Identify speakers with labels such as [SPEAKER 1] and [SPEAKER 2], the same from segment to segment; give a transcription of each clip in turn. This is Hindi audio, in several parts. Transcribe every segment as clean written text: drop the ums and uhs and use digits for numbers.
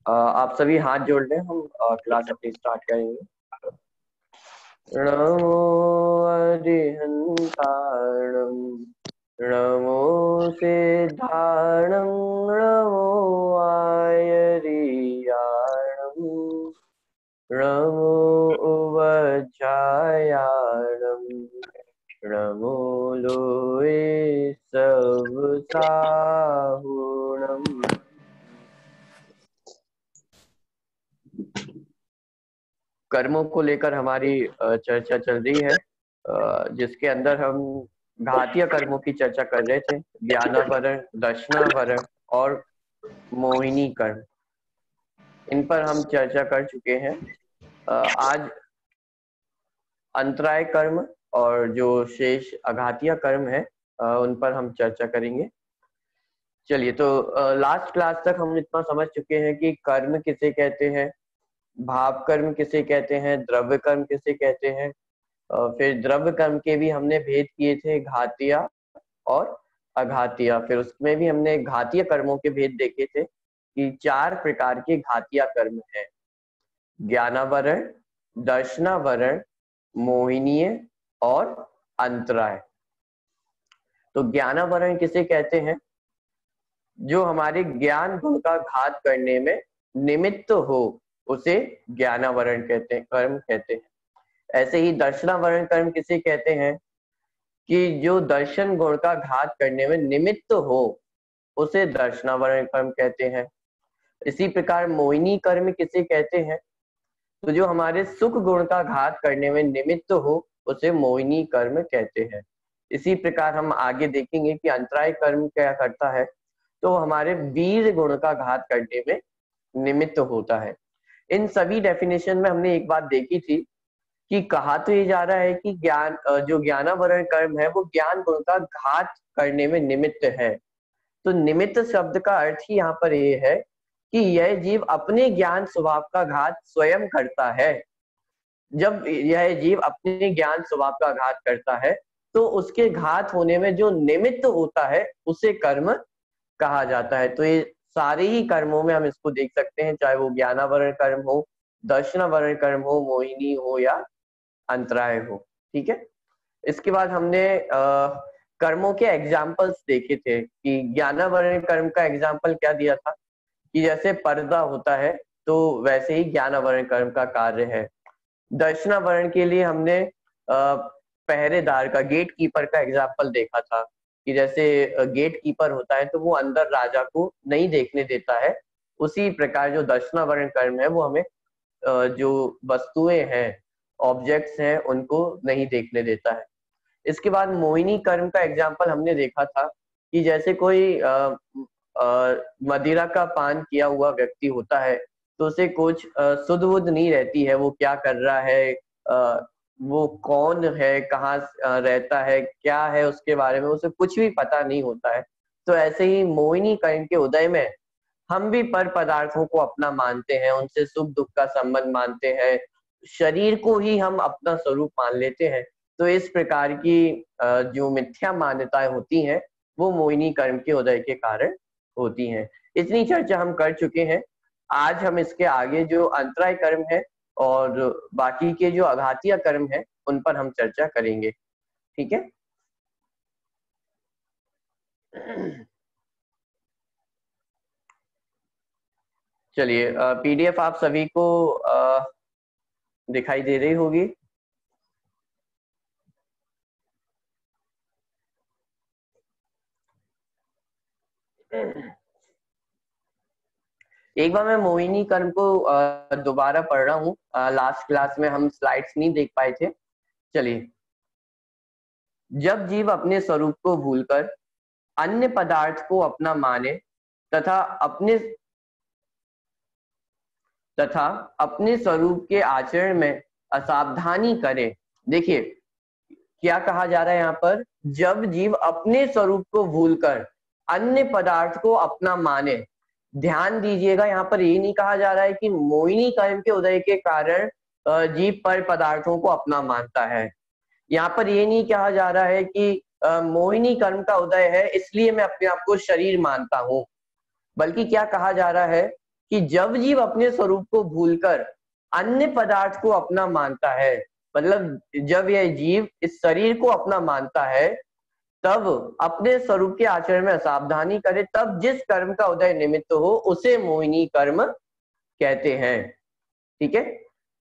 [SPEAKER 1] आप सभी हाथ जोड़ लें, हम क्लास अपनी स्टार्ट करेंगे। नमो अरिहंताणं नमो सिद्धाणं नमो आयरियाणं नमो उवज्जायाणं नमो लोये सवसाहुणम्। कर्मों को लेकर हमारी चर्चा चल रही है, जिसके अंदर हम घातीय कर्मों की चर्चा कर रहे थे। ज्ञानावरण, दर्शनावरण और मोहिनी कर्म, इन पर हम चर्चा कर चुके हैं। आज अंतराय कर्म और जो शेष अघातीय कर्म है उन पर हम चर्चा करेंगे। चलिए, तो लास्ट क्लास तक हम इतना समझ चुके हैं कि कर्म किसे कहते हैं, भाव कर्म किसे कहते हैं, द्रव्य कर्म किसे कहते हैं। फिर द्रव्य कर्म के भी हमने भेद किए थे, घातीय और अघातीय। फिर उसमें भी हमने घातीय कर्मों के भेद देखे थे कि 4 प्रकार के घातीय कर्म हैं: ज्ञानावरण, दर्शनावरण, मोहिनीय और अंतराय। तो ज्ञानावरण किसे कहते हैं? जो हमारे ज्ञान गुण का घात करने में निमित्त हो, उसे ज्ञानावरण कहते हैं, कर्म कहते हैं। ऐसे ही दर्शनावरण कर्म किसे कहते हैं? कि जो दर्शन गुण का घात करने में निमित्त हो, उसे दर्शनावरण कर्म कहते हैं। इसी प्रकार मोहिनी कर्म किसे कहते हैं? तो जो हमारे सुख गुण का घात करने में निमित्त हो, उसे मोहिनी कर्म कहते हैं। इसी प्रकार हम आगे देखेंगे कि अंतराय कर्म क्या करता है, तो हमारे वीर गुण का घात करने में निमित्त होता है। इन सभी डेफिनेशन में हमने एक बात देखी थी कि कहा तो ये जा रहा है कि जो ज्ञानावरण कर्म है वो ज्ञान गुण का घात करने में निमित्त है। तो निमित्त शब्द का अर्थ ही यहाँ पर ये है कि यह जीव अपने ज्ञान स्वभाव का घात स्वयं करता है। जब यह जीव अपने ज्ञान स्वभाव का घात करता है, तो उसके घात होने में जो निमित्त होता है उसे कर्म कहा जाता है। तो ये सारे ही कर्मों में हम इसको देख सकते हैं, चाहे वो ज्ञानावरण कर्म हो, दर्शनावरण कर्म हो, मोहिनी हो या अंतराय हो। ठीक है। इसके बाद हमने कर्मों के एग्जाम्पल्स देखे थे कि ज्ञानावरण कर्म का एग्जाम्पल क्या दिया था कि जैसे पर्दा होता है, तो वैसे ही ज्ञानावरण कर्म का कार्य है। दर्शनावरण के लिए हमने पहरेदार का, गेट कीपर का एग्जाम्पल देखा था कि जैसे गेट कीपर होता है तो वो अंदर राजा को नहीं देखने देता है। उसी प्रकार जो दर्शनावरण कर्म है वो हमें जो वस्तुएं हैं, ऑब्जेक्ट्स हैं, उनको नहीं देखने देता है। इसके बाद मोहिनी कर्म का एग्जाम्पल हमने देखा था कि जैसे कोई मदिरा का पान किया हुआ व्यक्ति होता है, तो उसे कुछ सुध बुध नहीं रहती है, वो क्या कर रहा है, वो कौन है, कहाँ रहता है, क्या है, उसके बारे में उसे कुछ भी पता नहीं होता है। तो ऐसे ही मोहिनी कर्म के उदय में हम भी पर पदार्थों को अपना मानते हैं, उनसे सुख दुख का संबंध मानते हैं, शरीर को ही हम अपना स्वरूप मान लेते हैं। तो इस प्रकार की जो मिथ्या मान्यताएं होती हैं, वो मोहिनी कर्म के उदय के कारण होती हैं। इतनी चर्चा हम कर चुके हैं। आज हम इसके आगे जो अंतराय कर्म है और बाकी के जो अघातीय कर्म है, उन पर हम चर्चा करेंगे। ठीक है। चलिए, पीडीएफ आप सभी को दिखाई दे रही होगी। एक बार मैं मोहिनी कर्म को दोबारा पढ़ रहा हूँ। लास्ट क्लास में हम स्लाइड्स नहीं देख पाए थे। चलिए, जब जीव अपने स्वरूप को भूलकर अन्य पदार्थ को अपना माने तथा अपने स्वरूप के आचरण में असावधानी करे। देखिए क्या कहा जा रहा है यहाँ पर, जब जीव अपने स्वरूप को भूलकर अन्य पदार्थ को अपना माने। ध्यान दीजिएगा, यहाँ पर ये नहीं कहा जा रहा है कि मोहिनी कर्म के उदय के कारण जीव पर पदार्थों को अपना मानता है। यहाँ पर ये नहीं कहा जा रहा है कि मोहिनी कर्म का उदय है इसलिए मैं अपने आप को शरीर मानता हूँ। बल्कि क्या कहा जा रहा है कि जब जीव अपने स्वरूप को भूलकर अन्य पदार्थ को अपना मानता है, मतलब जब यह जीव इस शरीर को अपना मानता है, तब अपने स्वरूप के आचरण में असावधानी करे, तब जिस कर्म का उदय निमित्त हो उसे मोहिनी कर्म कहते हैं। ठीक है,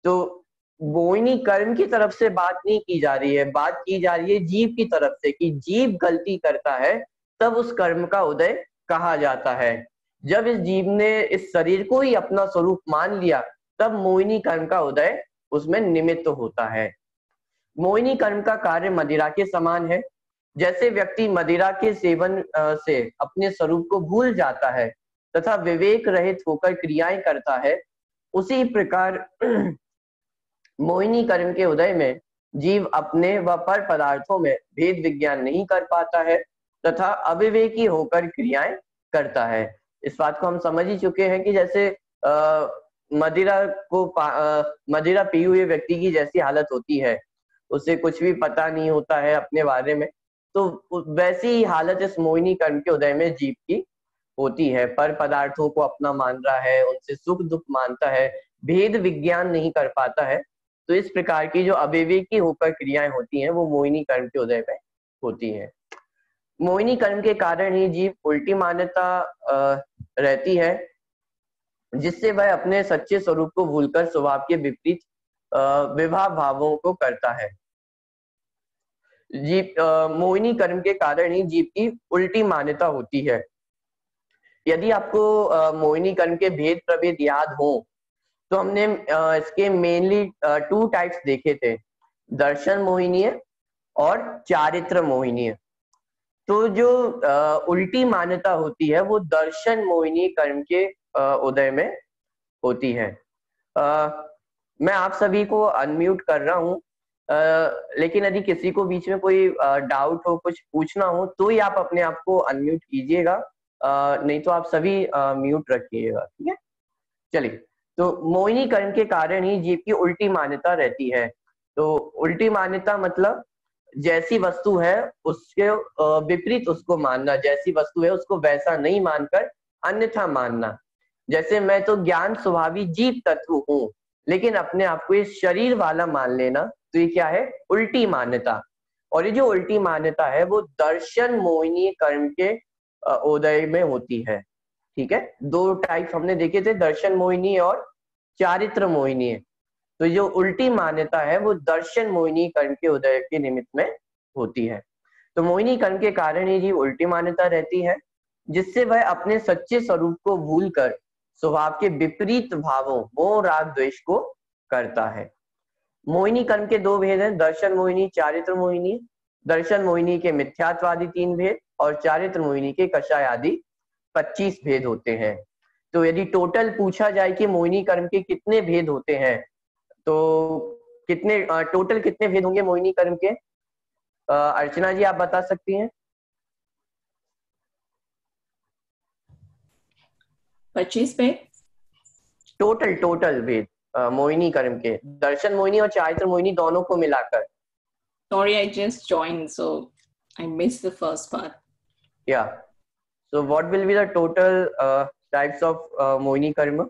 [SPEAKER 1] तो मोहिनी कर्म की तरफ से बात नहीं की जा रही है, बात की जा रही है जीव की तरफ से, कि जीव गलती करता है तब उस कर्म का उदय कहा जाता है। जब इस जीव ने इस शरीर को ही अपना स्वरूप मान लिया, तब मोहिनी कर्म का उदय उसमें निमित्त होता है। मोहिनी कर्म का कार्य मदिरा के समान है। जैसे व्यक्ति मदिरा के सेवन से अपने स्वरूप को भूल जाता है तथा विवेक रहित होकर क्रियाएं करता है, उसी प्रकार मोहिनी कर्म के उदय में जीव अपने व पर पदार्थों में भेद विज्ञान नहीं कर पाता है तथा अविवेकी होकर क्रियाएं करता है। इस बात को हम समझ ही चुके हैं कि जैसे मदिरा पी हुए व्यक्ति की जैसी हालत होती है, उसे कुछ भी पता नहीं होता है अपने बारे में, तो वैसी ही हालत इस मोहिनी कर्म के उदय में जीव की होती है। पर पदार्थों को अपना मान रहा है, उनसे सुख दुख मानता है, भेद विज्ञान नहीं कर पाता है। तो इस प्रकार की जो अविवेकी होकर क्रियाएं होती हैं वो मोहिनी कर्म के उदय में होती है। मोहिनी कर्म के कारण ही जीव उल्टी मान्यता रहती है, जिससे वह अपने सच्चे स्वरूप को भूलकर स्वभाव के विपरीत विवाह भावों को करता है। जीव मोहिनी कर्म के कारण ही जीव की उल्टी मान्यता होती है। यदि आपको मोहिनी कर्म के भेद प्रभेद याद हो, तो हमने इसके मेनली 2 टाइप्स देखे थे, दर्शन मोहिनीय और चारित्र मोहिनीय। तो जो उल्टी मान्यता होती है वो दर्शन मोहिनी कर्म के उदय में होती है। मैं आप सभी को अनम्यूट कर रहा हूँ, लेकिन यदि किसी को बीच में कोई डाउट हो, कुछ पूछना हो, तो ही आप अपने आप को अनम्यूट कीजिएगा, नहीं तो आप सभी म्यूट रखिएगा। ठीक है, चलिए। तो मोहिनी कर्म के कारण ही जीव की उल्टी मान्यता रहती है। तो उल्टी मान्यता मतलब जैसी वस्तु है उसके विपरीत उसको मानना, जैसी वस्तु है उसको वैसा नहीं मानकर अन्यथा मानना। जैसे मैं तो ज्ञान स्वभावी जीव तत्व हूँ, लेकिन अपने आप को इस शरीर वाला मान लेना, तो ये क्या है? उल्टी मान्यता। और ये जो उल्टी मान्यता है वो दर्शन मोहिनी कर्म के उदय में होती है। ठीक है, 2 टाइप हमने देखे थे, दर्शन मोहिनी और चारित्र मोहिनी। तो जो उल्टी मान्यता है वो दर्शन मोहिनी कर्म के उदय के निमित्त में होती है। तो मोहिनी कर्म के कारण ही जीव उल्टी मान्यता रहती है, जिससे वह अपने सच्चे स्वरूप को भूलकर स्वभाव के विपरीत भावों मोह राग द्वेष को करता है। मोहिनी कर्म के 2 भेद हैं, दर्शन मोहिनी, चारित्र मोहिनी। दर्शन मोहिनी के मिथ्यात्वादी 3 भेद और चारित्र मोहिनी के कषाय आदि 25 भेद होते हैं। तो यदि टोटल पूछा जाए कि मोहिनी कर्म के कितने भेद होते हैं, तो कितने टोटल कितने भेद होंगे मोहिनी कर्म के? अर्चना जी आप बता सकती हैं?
[SPEAKER 2] 25 भेद
[SPEAKER 1] टोटल भेद मोहिनी कर्म के, दर्शन मोहिनी और चारित्र मोहिनी दोनों को मिलाकर।
[SPEAKER 2] Sorry, I just joined, so I missed the first part.
[SPEAKER 1] Yeah. So what will be the total types of Mohini कर्म?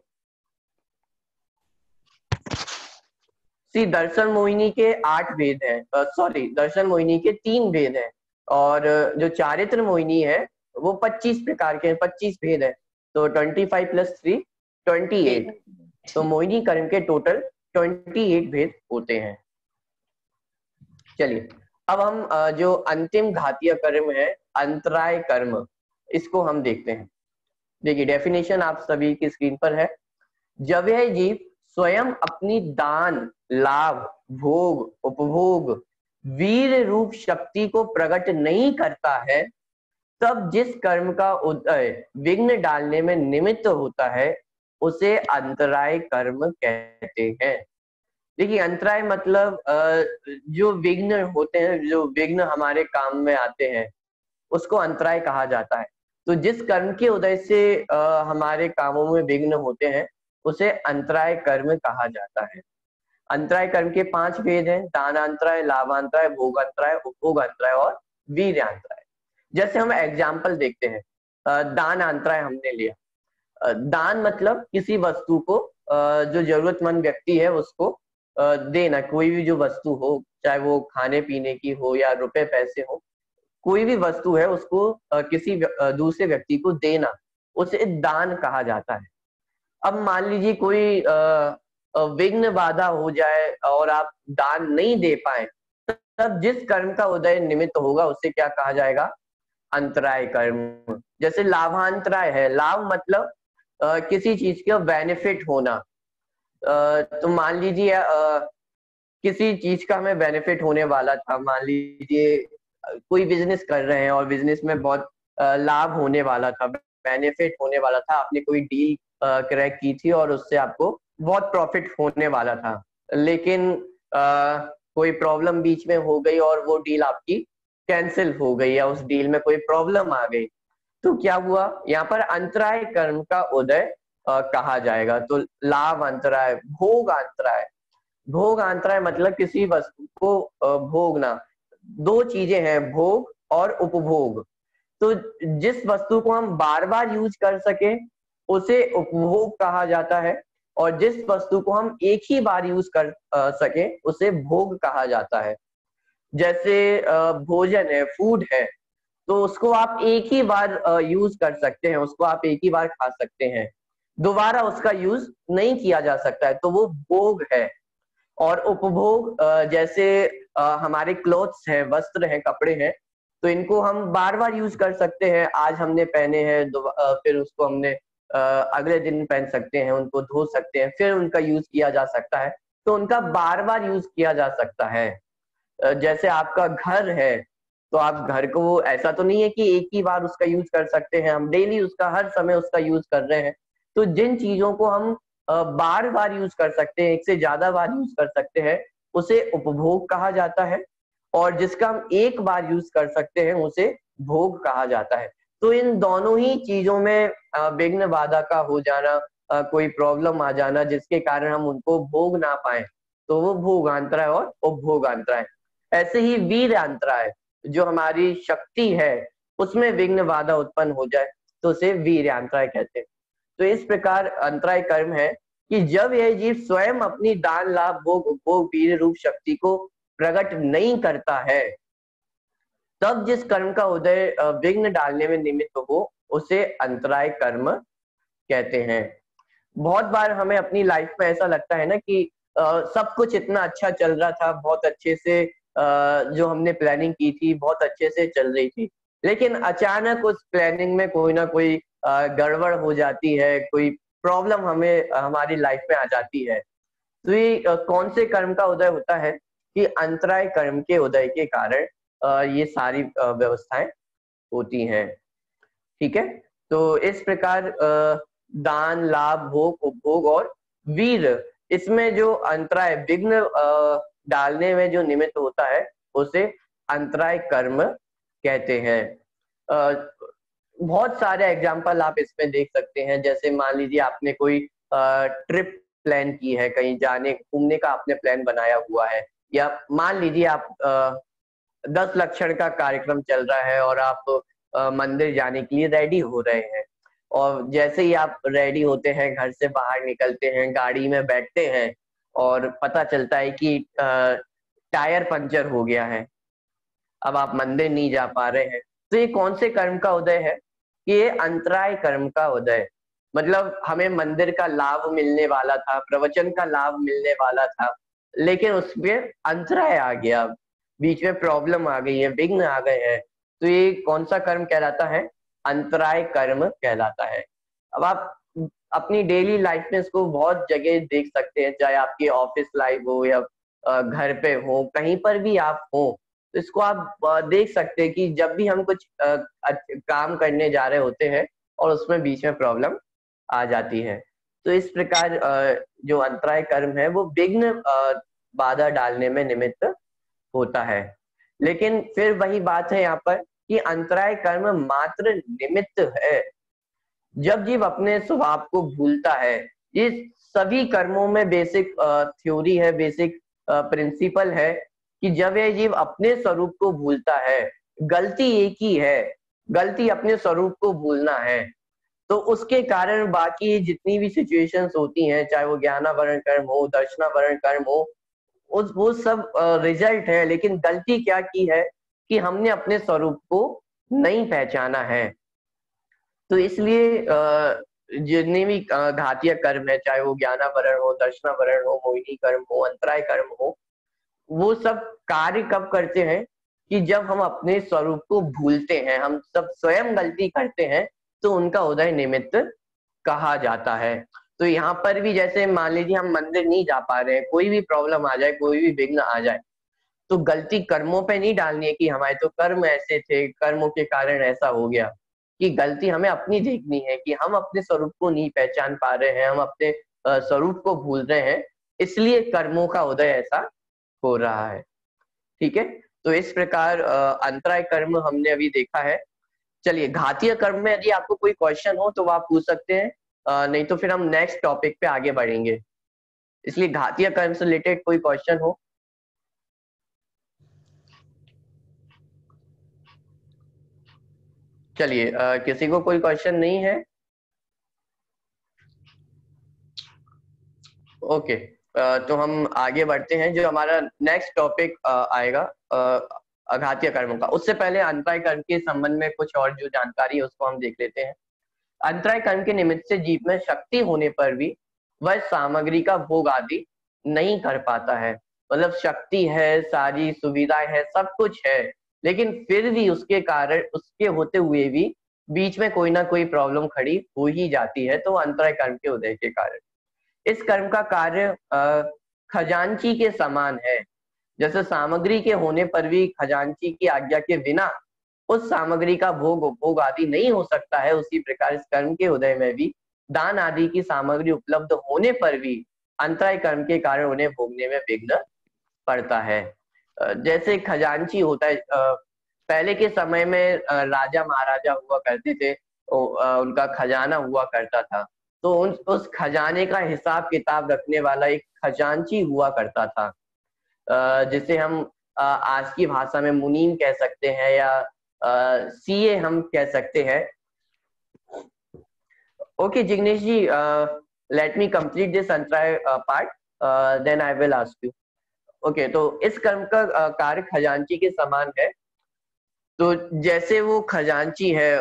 [SPEAKER 1] सी दर्शन मोहिनी के 8 भेद हैं, सॉरी दर्शन मोहिनी के 3 भेद हैं, और जो चारित्र मोहिनी है वो 25 प्रकार के 25 भेद है। तो 25 + 3 28। तो मोहिनी कर्म के टोटल 28 भेद होते हैं। चलिए, अब हम जो अंतिम घातीय कर्म है अंतराय कर्म, इसको हम देखते हैं। देखिए डेफिनेशन आप सभी की स्क्रीन पर है। जब यह जीव स्वयं अपनी दान, लाभ, भोग, उपभोग, वीर रूप शक्ति को प्रकट नहीं करता है, तब जिस कर्म का उदय विघ्न डालने में निमित्त होता है उसे अंतराय कर्म कहते हैं। देखिए अंतराय मतलब जो विघ्न होते हैं, जो विघ्न हमारे काम में आते हैं, उसको अंतराय कहा जाता है। तो जिस कर्म के उदय से हमारे कामों में विघ्न होते हैं उसे अंतराय कर्म कहा जाता है। अंतराय कर्म के 5 भेद हैं, दानांतराय, लाभांतराय, भोगांतराय, उपभोगांतराय और वीर्यांतराय। जैसे हम एग्जाम्पल देखते हैं, दानांतराय हमने लिया। दान मतलब किसी वस्तु को जो जरूरतमंद व्यक्ति है उसको देना। कोई भी जो वस्तु हो, चाहे वो खाने पीने की हो या रुपए पैसे हो, कोई भी वस्तु है उसको किसी दूसरे व्यक्ति को देना, उसे दान कहा जाता है। अब मान लीजिए कोई विघ्न बाधा हो जाए और आप दान नहीं दे पाए, तब जिस कर्म का उदय निमित्त होगा उसे क्या कहा जाएगा? अंतराय कर्म। जैसे लाभांतराय है, लाभ मतलब किसी चीज का बेनिफिट होना। तो मान लीजिए किसी चीज का हमें बेनिफिट होने वाला था, मान लीजिए कोई बिजनेस कर रहे हैं और बिजनेस में बहुत लाभ होने वाला था, बेनिफिट होने वाला था, आपने कोई डील क्रैक की थी और उससे आपको बहुत प्रॉफिट होने वाला था, लेकिन कोई प्रॉब्लम बीच में हो गई और वो डील आपकी कैंसिल हो गई या उस डील में कोई प्रॉब्लम आ गई, तो क्या हुआ? यहाँ पर अंतराय कर्म का उदय कहा जाएगा। तो लाभ अंतराय, भोग अंतराय। भोग अंतराय मतलब किसी वस्तु को भोगना। दो चीजें हैं, भोग और उपभोग। तो जिस वस्तु को हम बार बार यूज कर सके उसे उपभोग कहा जाता है, और जिस वस्तु को हम एक ही बार यूज कर सके उसे भोग कहा जाता है। जैसे भोजन है, फूड है, तो उसको आप एक ही बार यूज कर सकते हैं, उसको आप एक ही बार खा सकते हैं, दोबारा उसका यूज नहीं किया जा सकता है, तो वो भोग है। और उपभोग जैसे हमारे क्लोथ्स हैं, वस्त्र हैं, कपड़े हैं, तो इनको हम बार बार यूज कर सकते हैं। आज हमने पहने हैं, फिर उसको हमने अगले दिन पहन सकते हैं, उनको धो सकते हैं, फिर उनका यूज किया जा सकता है, तो उनका बार बार यूज किया जा सकता है। जैसे आपका घर है, तो आप घर को ऐसा तो नहीं है कि एक ही बार उसका यूज कर सकते हैं, हम डेली उसका हर समय उसका यूज कर रहे हैं। तो जिन चीजों को हम बार बार यूज कर सकते हैं, एक से ज्यादा बार यूज कर सकते हैं, उसे उपभोग कहा जाता है, और जिसका हम एक बार यूज कर सकते हैं उसे भोग कहा जाता है। तो इन दोनों ही चीजों में विघ्न बाधा का हो जाना, कोई प्रॉब्लम आ जाना जिसके कारण हम उनको भोग ना पाए, तो वो भोगांतराय और उपभोगांतराय। ऐसे ही वीर अंतराय, जो हमारी शक्ति है उसमें विघ्न बाधा उत्पन्न हो जाए तो उसे वीर अंतराय कहते हैं। तो इस प्रकार अंतराय कर्म है कि जब यह जीव स्वयं अपनी दान लाभ भोग उपभोग वीर रूप शक्ति को प्रकट नहीं करता है, तब जिस कर्म का उदय विघ्न डालने में निमित्त हो उसे अंतराय कर्म कहते हैं। बहुत बार हमें अपनी लाइफ में ऐसा लगता है ना कि सब कुछ इतना अच्छा चल रहा था, बहुत अच्छे से जो हमने प्लानिंग की थी बहुत अच्छे से चल रही थी, लेकिन अचानक उस प्लानिंग में कोई ना कोई गड़बड़ हो जाती है, कोई प्रॉब्लम हमें हमारी लाइफ में आ जाती है। तो ये कौन से कर्म का उदय होता है? कि अंतराय कर्म के उदय के कारण ये सारी व्यवस्थाएं होती हैं। ठीक है, तो इस प्रकार दान लाभ भोग उपभोग और वीर, इसमें जो अंतराय विघ्न डालने में जो निमित्त होता है उसे अंतराय कर्म कहते हैं। बहुत सारे एग्जाम्पल आप इसमें देख सकते हैं। जैसे मान लीजिए आपने कोई ट्रिप प्लान की है, कहीं जाने घूमने का आपने प्लान बनाया हुआ है, या मान लीजिए आप 10 लक्षण का कार्यक्रम चल रहा है और आप मंदिर जाने के लिए रेडी हो रहे हैं, और जैसे ही आप रेडी होते हैं, घर से बाहर निकलते हैं, गाड़ी में बैठते हैं और पता चलता है कि टायर पंचर हो गया है, अब आप मंदिर नहीं जा पा रहे हैं। तो ये कौन से कर्म का उदय है? कि ये अंतराय कर्म का उदय। मतलब हमें मंदिर का लाभ मिलने वाला था, प्रवचन का लाभ मिलने वाला था, लेकिन उसमें अंतराय आ गया, बीच में प्रॉब्लम आ गई है, विघ्न आ गए हैं, तो ये कौन सा कर्म कहलाता है? अंतराय कर्म कहलाता है। अब आप अपनी डेली लाइफ में इसको बहुत जगह देख सकते हैं, चाहे आपकी ऑफिस लाइफ हो या घर पे हो, कहीं पर भी आप हो, तो इसको आप देख सकते हैं कि जब भी हम कुछ काम करने जा रहे होते हैं और उसमें बीच में प्रॉब्लम आ जाती है। तो इस प्रकार जो अंतराय कर्म है वो विघ्न बाधा डालने में निमित्त होता है। लेकिन फिर वही बात है यहाँ पर कि अंतराय कर्म मात्र निमित्त है। जब जीव अपने स्वभाव को भूलता है, ये सभी कर्मों में बेसिक थ्योरी है, बेसिक प्रिंसिपल है कि जब यह जीव अपने स्वरूप को भूलता है, गलती एक ही है, गलती अपने स्वरूप को भूलना है, तो उसके कारण बाकी जितनी भी सिचुएशंस होती हैं, चाहे वो ज्ञानावरण कर्म हो, दर्शनावरण कर्म हो, वो सब रिजल्ट है। लेकिन गलती क्या की है कि हमने अपने स्वरूप को नहीं पहचाना है। तो इसलिए जितने भी घातीय कर्म है, चाहे वो ज्ञानावरण हो, दर्शनावरण हो, मोहिनी कर्म हो, अंतराय कर्म हो, वो सब कार्य कब करते हैं कि जब हम अपने स्वरूप को भूलते हैं, हम सब स्वयं गलती करते हैं, तो उनका उदय निमित्त कहा जाता है। तो यहाँ पर भी जैसे मान लीजिए हम मंदिर नहीं जा पा रहे हैं, कोई भी प्रॉब्लम आ जाए, कोई भी विघ्न आ जाए, तो गलती कर्मों पे नहीं डालनी है कि हमारे तो कर्म ऐसे थे, कर्मों के कारण ऐसा हो गया। कि गलती हमें अपनी देखनी है कि हम अपने स्वरूप को नहीं पहचान पा रहे हैं, हम अपने स्वरूप को भूल रहे हैं, इसलिए कर्मों का उदय ऐसा हो रहा है। ठीक है, तो इस प्रकार अंतराय कर्म हमने अभी देखा है। चलिए, घातीय कर्म में यदि आपको कोई क्वेश्चन हो तो आप पूछ सकते हैं, नहीं तो फिर हम नेक्स्ट टॉपिक पे आगे बढ़ेंगे। इसलिए घातीय कर्म से रिलेटेड कोई क्वेश्चन हो? चलिए, किसी को कोई क्वेश्चन नहीं है? ओके, तो हम आगे बढ़ते हैं। जो हमारा नेक्स्ट टॉपिक आएगा अघातीय कर्म का, उससे पहले अंतराय कर्म के संबंध में कुछ और जो जानकारी है उसको हम देख लेते हैं। अंतराय कर्म के निमित्त से जीव में शक्ति होने पर भी वह सामग्री का भोग आदि नहीं कर पाता है। मतलब शक्ति है, सारी सुविधाएं है, सब कुछ है, लेकिन फिर भी उसके कारण, उसके होते हुए भी बीच में कोई ना कोई प्रॉब्लम खड़ी हो ही जाती है। तो अंतराय कर्म के उदय के कारण इस कर्म का कार्य खजांची के समान है। जैसे सामग्री के होने पर भी खजांची की आज्ञा के बिना उस सामग्री का भोग उपभोग आदि नहीं हो सकता है, उसी प्रकार इस कर्म के उदय में भी दान आदि की सामग्री उपलब्ध होने पर भी अंतराय कर्म के कारण उन्हें भोगने में विघ्न पड़ता है। जैसे खजांची होता है, पहले के समय में राजा महाराजा हुआ करते थे, उनका खजाना हुआ करता था। तो उस खजाने का हिसाब किताब रखने वाला एक खजांची हुआ करता था, जिसे हम आज की भाषा में मुनीम कह सकते हैं, या सीए हम कह सकते हैं। Okay Jignesh ji, let me complete this अंतराय part, then I will ask you. Okay, तो इस कर्म का कार्य खजांची के समान है। तो जैसे वो खजांची है,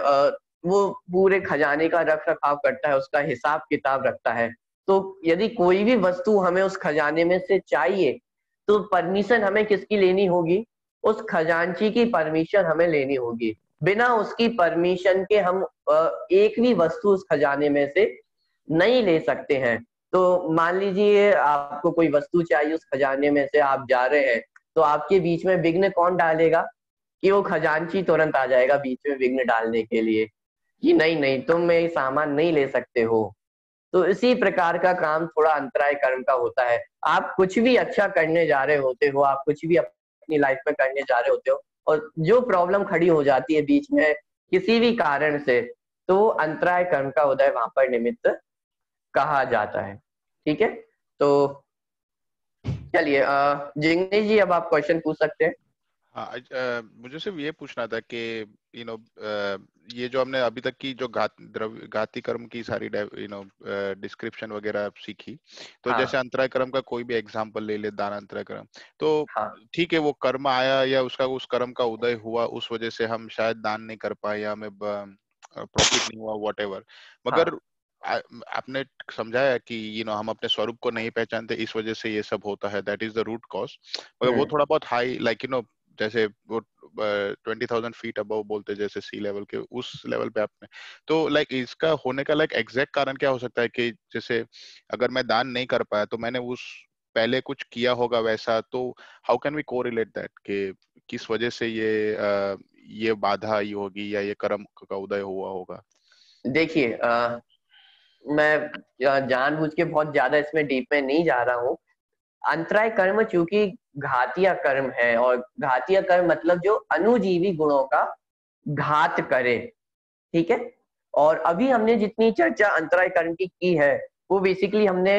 [SPEAKER 1] वो पूरे खजाने का रख रखाव करता है, उसका हिसाब किताब रखता है। तो यदि कोई भी वस्तु हमें उस खजाने में से चाहिए, तो परमिशन हमें किसकी लेनी होगी? उस खजांची की परमिशन हमें लेनी होगी। बिना उसकी परमिशन के हम एक भी वस्तु उस खजाने में से नहीं ले सकते हैं। तो मान लीजिए आपको कोई वस्तु चाहिए, उस खजाने में से आप जा रहे हैं, तो आपके बीच में विघ्न कौन डालेगा? कि वो खजांची तुरंत आ जाएगा बीच में विघ्न डालने के लिए कि नहीं नहीं, तुम ये सामान नहीं ले सकते हो। तो इसी प्रकार का काम थोड़ा अंतराय कर्म का होता है। आप कुछ भी अच्छा करने जा रहे होते हो, आप कुछ भी अपनी लाइफ में करने जा रहे होते हो, और जो प्रॉब्लम खड़ी हो जाती है बीच में किसी भी कारण से, तो अंतराय कर्म का उदय वहां पर निमित्त कहा जाता है। ठीक है, तो चलिए जिग्नेश जी, अब आप क्वेश्चन पूछ सकते हैं।
[SPEAKER 3] हाँ, मुझे सिर्फ ये पूछना था कि ये जो हमने अभी तक की जो घाती कर्म की सारी डिस्क्रिप्शन वगैरह सीखी, तो जैसे अंतराय कर्म का कोई भी एग्जांपल ले ले, दान अंतराय कर्म, तो ठीक है, वो कर्म आया या उस कर्म का उदय हुआ, उस वजह से हम शायद दान नहीं कर पाए या हमें प्रॉफिट नहीं हुआ, व्हाटएवर, मगर आपने समझाया कि हम अपने स्वरूप को नहीं पहचानते, इस वजह से ये सब होता है, that is the root cause. मगर वो थोड़ा बहुत हाई, लाइक जैसे वो 20,000 फीट अबव बोलते, जैसे सी लेवल के, उस लेवल पे आपने, तो लाइक इसका होने का लाइक एग्जैक्ट कारण क्या हो सकता है? कि जैसे अगर मैं दान नहीं कर पाया तो मैंने उस पहले कुछ किया होगा वैसा, तो how can we correlate that कि किस वजह से ये बाधा आई होगी या ये कर्म का उदय हुआ होगा?
[SPEAKER 1] देखिए, मैं जानबूझ के बहुत ज्यादा इसमें डीप में नहीं जा रहा हूँ। अंतराय कर्म चूंकि घातीय कर्म है, और घातीय कर्म मतलब जो अनुजीवी गुणों का घात करे, ठीक है। और अभी हमने जितनी चर्चा अंतराय कर्म की है, वो बेसिकली हमने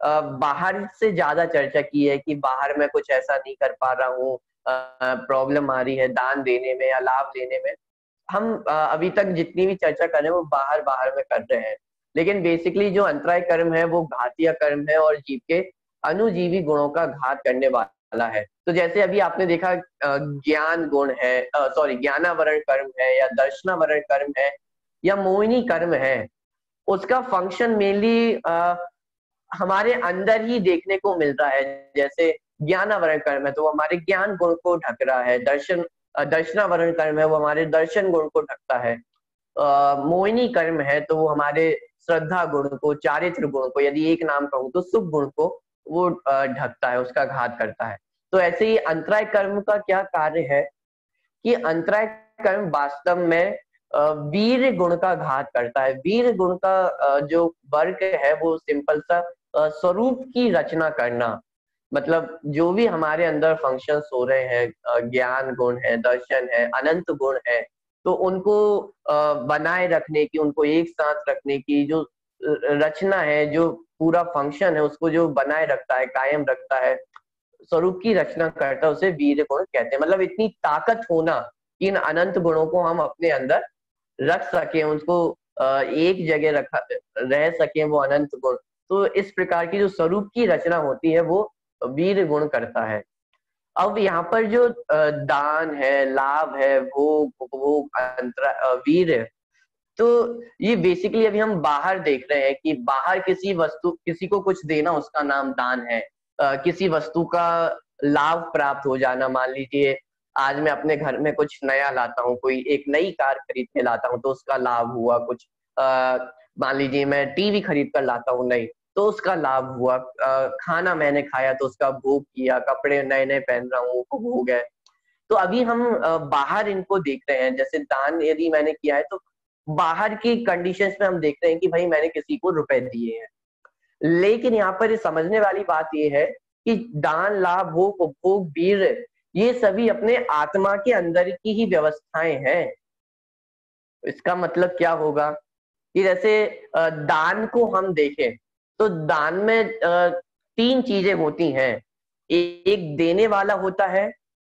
[SPEAKER 1] बाहर से ज्यादा चर्चा की है कि बाहर में कुछ ऐसा नहीं कर पा रहा हूँ, प्रॉब्लम आ रही है दान देने में या लाभ लेने में। हम अभी तक जितनी भी चर्चा कर रहे हैं वो बाहर बाहर में कर रहे हैं, लेकिन बेसिकली जो अंतराय कर्म है वो घातीय कर्म है और जीव के अनुजीवी गुणों का घात करने वाला है। तो जैसे अभी आपने देखा ज्ञान गुण है, सॉरी ज्ञानावरण कर्म है या दर्शनावरण कर्म है या मोहिनी कर्म है, उसका फंक्शन मेनली हमारे अंदर ही देखने को मिलता है। जैसे ज्ञानावरण कर्म है तो वो हमारे ज्ञान गुण को ढक रहा है, दर्शनावरण कर्म है वो हमारे दर्शन गुण को ढकता है, मोहिनी कर्म है तो वो हमारे श्रद्धा गुण को, चारित्र गुण को, यदि एक नाम कहूं तो सुख गुण को वो ढकता है, उसका घात करता है। तो ऐसे ही अंतराय कर्म का क्या कार्य है कि अंतराय कर्म वास्तव में वीर गुण का घात करता है। वीर गुण का जो वर्ग है वो सिंपल सा स्वरूप की रचना करना, मतलब जो भी हमारे अंदर फंक्शंस हो रहे हैं, ज्ञान गुण है, दर्शन है, अनंत गुण है, तो उनको बनाए रखने की, उनको एक साथ रखने की जो रचना है, जो पूरा फंक्शन है उसको जो बनाए रखता है, कायम रखता है, स्वरूप की रचना करता है, उसे वीर गुण कहते हैं। मतलब इतनी ताकत होना कि इन अनंत गुणों को हम अपने अंदर रख सके, उसको एक जगह रह सके वो अनंत गुण। तो इस प्रकार की जो स्वरूप की रचना होती है वो वीर गुण करता है। अब यहाँ पर जो दान है, लाभ है, भोग, उपभोग, वीर, तो ये बेसिकली अभी हम बाहर देख रहे हैं कि बाहर किसी वस्तु, किसी को कुछ देना उसका नाम दान है। किसी वस्तु का लाभ प्राप्त हो जाना, मान लीजिए आज मैं अपने घर में कुछ नया लाता हूँ, कोई एक नई कार खरीद के लाता हूँ तो उसका लाभ हुआ कुछ। मान लीजिए मैं टीवी खरीद कर लाता हूँ नई, तो उसका लाभ हुआ। खाना मैंने खाया तो उसका भोग किया, कपड़े नए नए पहन रहा हूँ वो भोग है। तो अभी हम बाहर इनको देख रहे हैं। जैसे दान यदि मैंने किया है तो बाहर की कंडीशंस में हम देख रहे हैं कि भाई मैंने किसी को रुपए दिए हैं, लेकिन यहाँ पर समझने वाली बात ये है कि दान, लाभ, भोग, उपभोग, वीर, ये सभी अपने आत्मा के अंदर की ही व्यवस्थाएं हैं। इसका मतलब क्या होगा कि जैसे दान को हम देखें तो दान में तीन चीजें होती हैं। एक देने वाला होता है,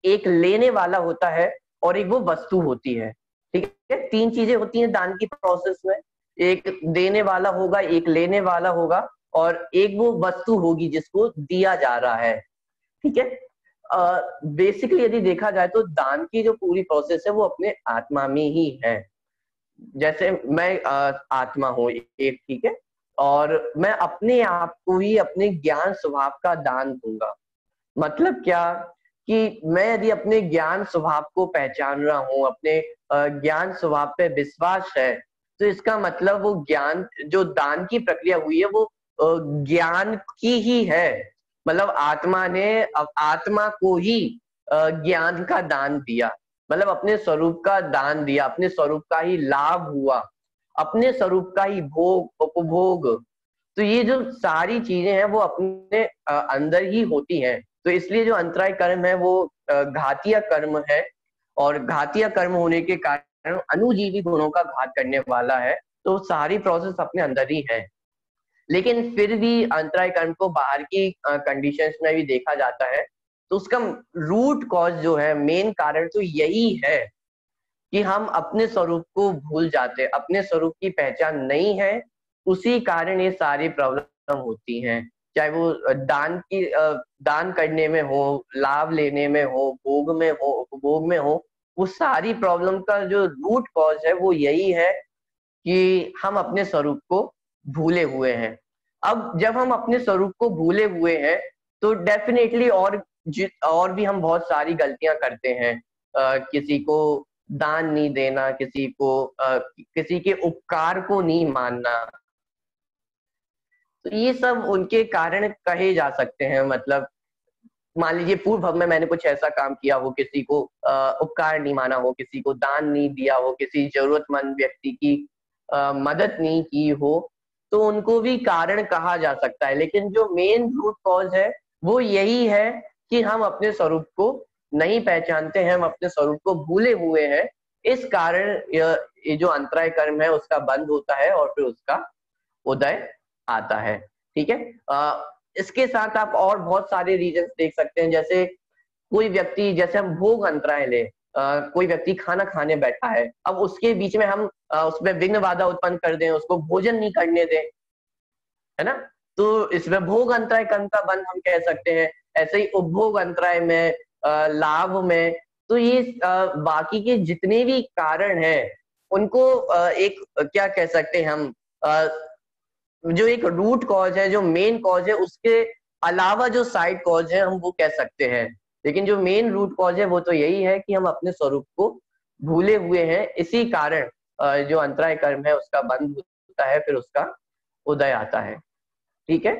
[SPEAKER 1] एक लेने वाला होता है और एक वो वस्तु होती है। ठीक है, तीन चीजें होती हैं दान की प्रोसेस में। एक देने वाला होगा, एक लेने वाला होगा और एक वो वस्तु होगी जिसको दिया जा रहा है। ठीक है, बेसिकली यदि देखा जाए तो दान की जो पूरी प्रोसेस है वो अपने आत्मा में ही है। जैसे मैं आत्मा हूँ एक, ठीक है, और मैं अपने आप को ही अपने ज्ञान स्वभाव का दान दूंगा। मतलब क्या कि मैं यदि अपने ज्ञान स्वभाव को पहचान रहा हूँ, अपने ज्ञान स्वभाव पे विश्वास है, तो इसका मतलब वो ज्ञान, जो दान की प्रक्रिया हुई है वो ज्ञान की ही है। मतलब आत्मा ने आत्मा को ही ज्ञान का दान दिया, मतलब अपने स्वरूप का दान दिया, अपने स्वरूप का ही लाभ हुआ, अपने स्वरूप का ही भोग, उपभोग। तो ये जो सारी चीजें हैं वो अपने अंदर ही होती हैं। तो इसलिए जो अंतराय कर्म है वो घातीय कर्म है, और घातीय कर्म होने के कारण अनुजीवी गुणों का घात करने वाला है। तो सारी प्रोसेस अपने अंदर ही है। लेकिन फिर भी अंतराय कर्म को बाहर की कंडीशंस में भी देखा जाता है, तो उसका रूट कॉज जो है, मेन कारण तो यही है कि हम अपने स्वरूप को भूल जाते, अपने स्वरूप की पहचान नहीं है, उसी कारण ये सारी प्रॉब्लम होती हैं। चाहे वो दान करने में हो, लाभ लेने में हो, भोग में हो, उपभोग में हो, वो सारी प्रॉब्लम का जो रूट कॉज है वो यही है कि हम अपने स्वरूप को भूले हुए हैं। अब जब हम अपने स्वरूप को भूले हुए हैं तो डेफिनेटली और भी हम बहुत सारी गलतियां करते हैं। किसी को दान नहीं देना, किसी के उपकार को नहीं मानना, तो ये सब उनके कारण कहे जा सकते हैं। मतलब मान लीजिए पूर्व में मैंने कुछ ऐसा काम किया हो, किसी को उपकार नहीं माना हो, किसी को दान नहीं दिया हो, किसी जरूरतमंद व्यक्ति की मदद नहीं की हो, तो उनको भी कारण कहा जा सकता है। लेकिन जो मेन रूट कॉज है वो यही है कि हम अपने स्वरूप को नहीं पहचानते हैं, हम अपने स्वरूप को भूले हुए हैं। इस कारण ये जो अंतराय कर्म है उसका बंद होता है और फिर उसका उदय आता है। ठीक है, इसके साथ आप और बहुत सारे रीजंस देख सकते हैं। जैसे कोई व्यक्ति, जैसे हम भोग अंतराय ले, कोई व्यक्ति खाना खाने बैठा है, अब उसके बीच में हम उसमें विघ्न बाधा उत्पन्न कर दें, उसको भोजन नहीं करने दें, है ना, तो इसमें भोग अंतराय कर्म का बंध हम कह सकते हैं। ऐसे ही उपभोग अंतराय में, लाभ में, तो ये बाकी के जितने भी कारण हैं उनको एक क्या कह सकते हैं हम, जो एक रूट कॉज है, जो मेन कॉज है, उसके अलावा जो साइड कॉज है हम वो कह सकते हैं। लेकिन जो मेन रूट कॉज है वो तो यही है कि हम अपने स्वरूप को भूले हुए हैं, इसी कारण जो अंतराय कर्म है उसका बंध होता है, फिर उसका उदय आता है। ठीक है,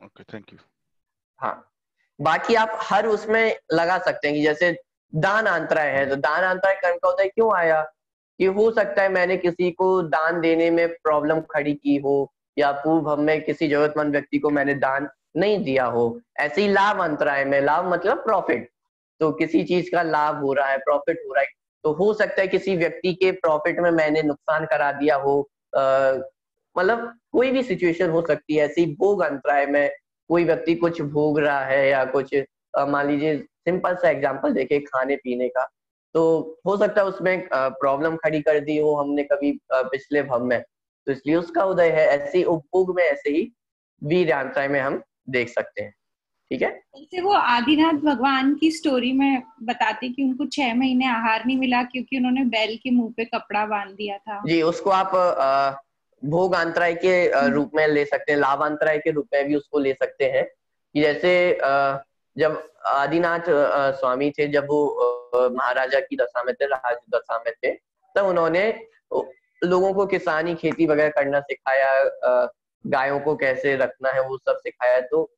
[SPEAKER 3] ओके, थैंक यू।
[SPEAKER 1] हाँ, बाकी आप हर उसमें लगा सकते हैं कि जैसे दान अंतराय है, तो दान अंतराय कर्म का उदय क्यों आया, कि हो सकता है मैंने किसी को दान देने में प्रॉब्लम खड़ी की हो, या पूर्व में किसी जरूरतमंद व्यक्ति को मैंने दान नहीं दिया हो। ऐसे ही लाभ अंतराय में, लाभ मतलब प्रॉफिट, तो किसी चीज का लाभ हो रहा है, प्रॉफिट हो रहा है, तो हो सकता है किसी व्यक्ति के प्रॉफिट में मैंने नुकसान करा दिया हो, मतलब कोई भी सिचुएशन हो सकती है। ऐसे ही भोग अंतराय में कोई व्यक्ति कुछ भोग रहा है, या कुछ मान लीजिए सिंपल सा एग्जांपल देखे खाने पीने का, तो हो सकता है उसमें प्रॉब्लम खड़ी कर दी हो हमने कभी पिछले भव में, तो इसलिए उसका उदय है। ऐसे ही उपभोग में, ऐसे ही वीर अंतराय में हम देख सकते हैं। ठीक है,
[SPEAKER 4] जैसे वो आदिनाथ भगवान की स्टोरी में बताते कि उनको 6 महीने आहार नहीं मिला क्योंकि उन्होंने बैल के मुंह पे कपड़ा बांध दिया था।
[SPEAKER 1] जी, उसको आप भोग अंतराय के रूप में ले सकते हैं, लाभ अंतराय के रूप में भी उसको ले सकते हैं। कि जैसे जब आदिनाथ स्वामी थे, जब वो महाराजा की दशा में थे, राज दशा में थे, तब उन्होंने लोगों को किसानी खेती वगैरह करना सिखाया, गायों को कैसे रखना है वो सब सिखाया। तो